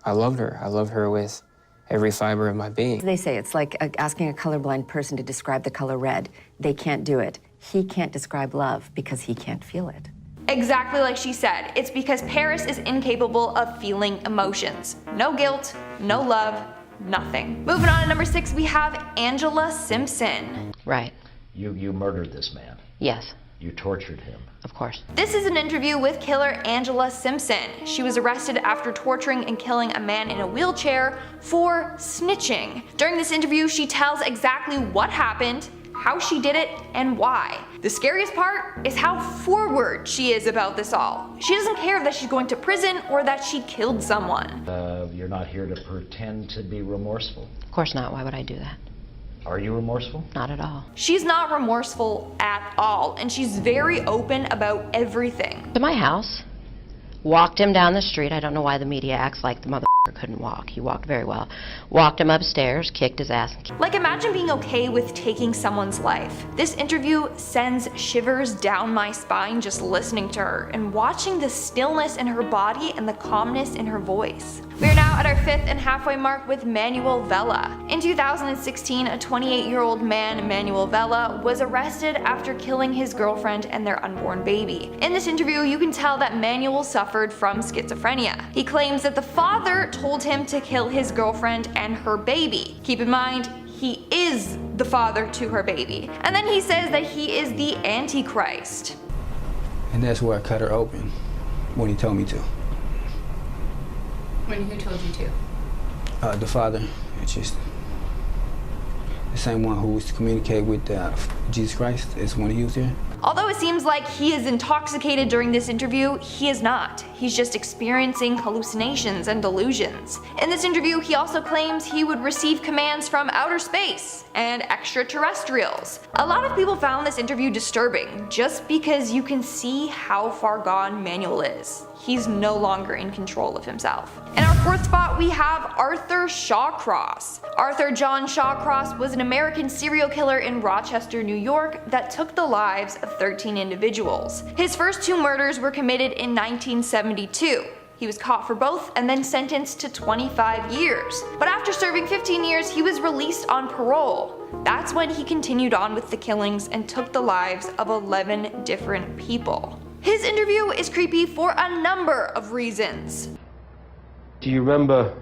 I loved her. I loved her with every fiber of my being. They say it's like asking a colorblind person to describe the color red. They can't do it. He can't describe love because he can't feel it. Exactly like she said, it's because Paris is incapable of feeling emotions. No guilt, no love, nothing. Moving on to number 6, we have Angela Simpson. Right. You murdered this man. Yes. You tortured him. Of course. This is an interview with killer Angela Simpson. She was arrested after torturing and killing a man in a wheelchair for snitching. During this interview, she tells exactly what happened, how she did it, and why. The scariest part is how forward she is about this all. She doesn't care that she's going to prison or that she killed someone. You're not here to pretend to be remorseful. Of course not. Why would I do that? Are you remorseful? Not at all. She's not remorseful at all, and she's very open about everything. To my house, walked him down the street. I don't know why the media acts like the mother couldn't walk. He walked very well. Walked him upstairs, kicked his ass. Like, imagine being okay with taking someone's life. This interview sends shivers down my spine just listening to her and watching the stillness in her body and the calmness in her voice. We are now at our 5th and halfway mark with Manuel Vela. In 2016, a 28-year-old man, Manuel Vela, was arrested after killing his girlfriend and their unborn baby. In this interview, you can tell that Manuel suffered from schizophrenia. He claims that the father told him to kill his girlfriend and her baby. Keep in mind, he is the father to her baby. And then he says that he is the Antichrist. And that's where I cut her open when he told me to. Who told you to? The father, it's just the same one who was to communicate with Jesus Christ is when he was there. Although it seems like he is intoxicated during this interview, he is not. He's just experiencing hallucinations and delusions. In this interview, he also claims he would receive commands from outer space and extraterrestrials. A lot of people found this interview disturbing just because you can see how far gone Manuel is. He's no longer in control of himself. In our 4th spot, we have Arthur Shawcross. Arthur John Shawcross was an American serial killer in Rochester, New York that took the lives of 13 individuals. His first 2 murders were committed in 1972. He was caught for both and then sentenced to 25 years. But after serving 15 years, he was released on parole. That's when he continued on with the killings and took the lives of 11 different people. His interview is creepy for a number of reasons. Do you remember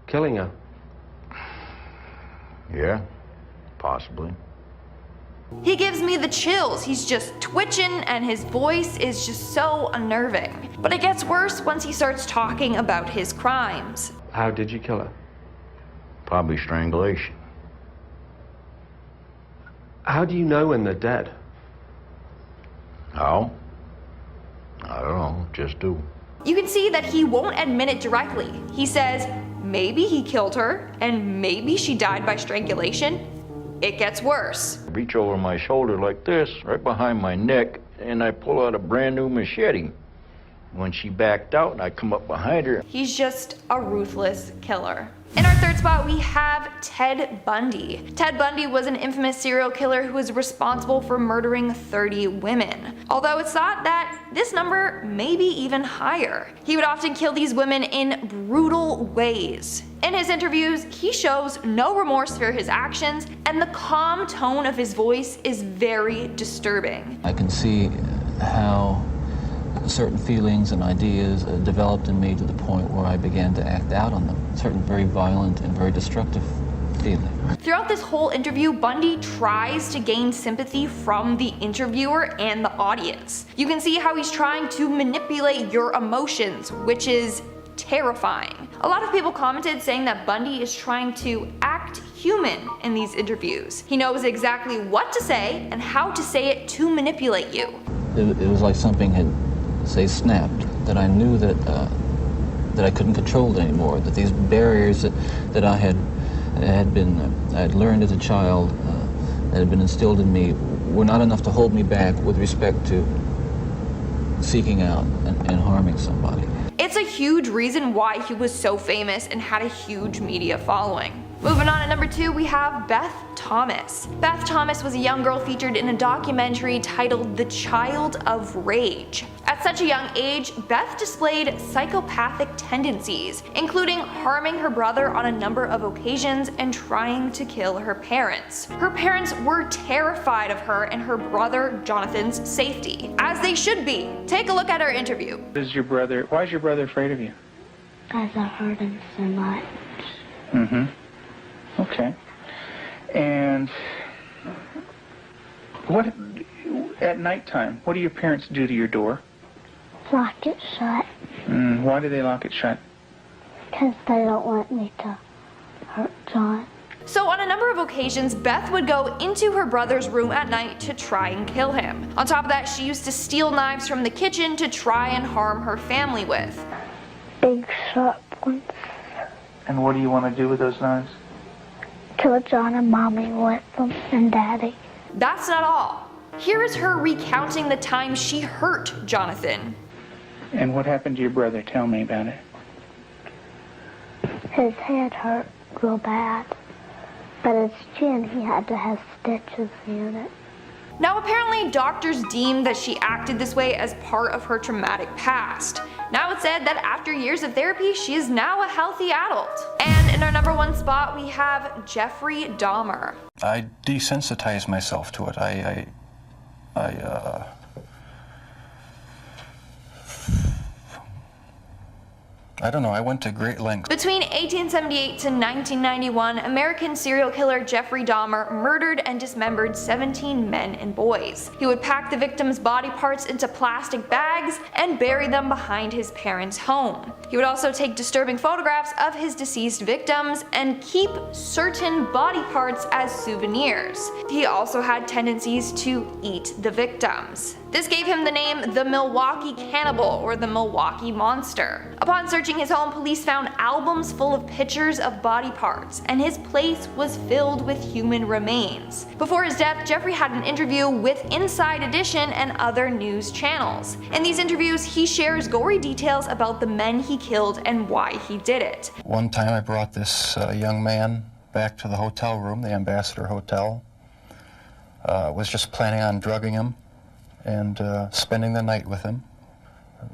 killing her? Yeah, possibly. He gives me the chills. He's just twitching and his voice is just so unnerving. But it gets worse once he starts talking about his crimes. How did you kill her? Probably strangulation. How do you know when they're dead? How? I don't know, just do. You can see that he won't admit it directly. He says maybe he killed her and maybe she died by strangulation, it gets worse. Reach over my shoulder like this, right behind my neck, and I pull out a brand new machete. When she backed out, I come up behind her. He's just a ruthless killer. In our third spot, we have Ted Bundy. Ted Bundy was an infamous serial killer who was responsible for murdering 30 women. Although it's thought that this number may be even higher. He would often kill these women in brutal ways. In his interviews, he shows no remorse for his actions, and the calm tone of his voice is very disturbing. I can see how certain feelings and ideas developed in me to the point where I began to act out on them. Certain very violent and very destructive feelings. Throughout this whole interview, Bundy tries to gain sympathy from the interviewer and the audience. You can see how he's trying to manipulate your emotions, which is terrifying. A lot of people commented saying that Bundy is trying to act human in these interviews. He knows exactly what to say and how to say it to manipulate you. It was like something had, say, snapped, that I knew that I couldn't control it anymore, that these barriers that I had learned as a child, that had been instilled in me, were not enough to hold me back with respect to seeking out and harming somebody. It's a huge reason why he was so famous and had a huge media following. Moving on at number 2, we have Beth Thomas. Beth Thomas was a young girl featured in a documentary titled The Child of Rage. At such a young age, Beth displayed psychopathic tendencies, including harming her brother on a number of occasions and trying to kill her parents. Her parents were terrified of her and her brother Jonathan's safety, as they should be. Take a look at her interview. Why is your brother afraid of you? Because I hurt him so much. Mm-hmm. Okay. And what, at nighttime, what do your parents do to your door? Lock it shut. Why do they lock it shut? Because they don't want me to hurt John. So on a number of occasions, Beth would go into her brother's room at night to try and kill him. On top of that, she used to steal knives from the kitchen to try and harm her family with. Big sharp ones. And what do you want to do with those knives? Kill John and Mommy with them, and Daddy. That's not all. Here is her recounting the time she hurt Jonathan. And what happened to your brother? Tell me about it. His head hurt real bad, but his chin, he had to have stitches in it. Now apparently doctors deemed that she acted this way as part of her traumatic past. Now it's said that after years of therapy, she is now a healthy adult. And in our number 1 spot, we have Jeffrey Dahmer. I desensitized myself to it. I don't know, I went to great lengths. Between 1878 to 1991, American serial killer Jeffrey Dahmer murdered and dismembered 17 men and boys. He would pack the victims' body parts into plastic bags and bury them behind his parents' home. He would also take disturbing photographs of his deceased victims and keep certain body parts as souvenirs. He also had tendencies to eat the victims. This gave him the name the Milwaukee Cannibal or the Milwaukee Monster. Upon searching his home, police found albums full of pictures of body parts, and his place was filled with human remains. Before his death, Jeffrey had an interview with Inside Edition and other news channels. In these interviews, he shares gory details about the men he killed and why he did it. One time I brought this young man back to the hotel room, the Ambassador Hotel. Was just planning on drugging him and spending the night with him.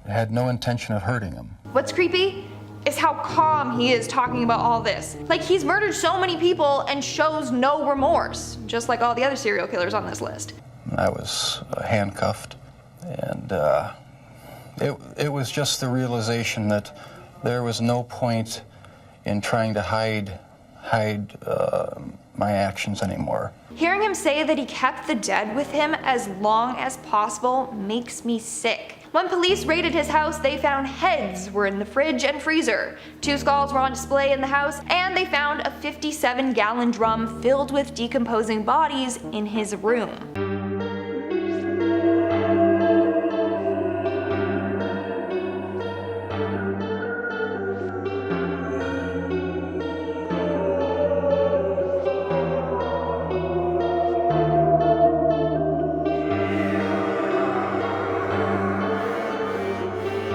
Had no intention of hurting him. What's creepy is how calm he is talking about all this. Like he's murdered so many people and shows no remorse, just like all the other serial killers on this list. I was handcuffed, and it was just the realization that there was no point in trying to hide my actions anymore. Hearing him say that he kept the dead with him as long as possible makes me sick. When police raided his house, they found heads were in the fridge and freezer. 2 skulls were on display in the house, and they found a 57-gallon drum filled with decomposing bodies in his room.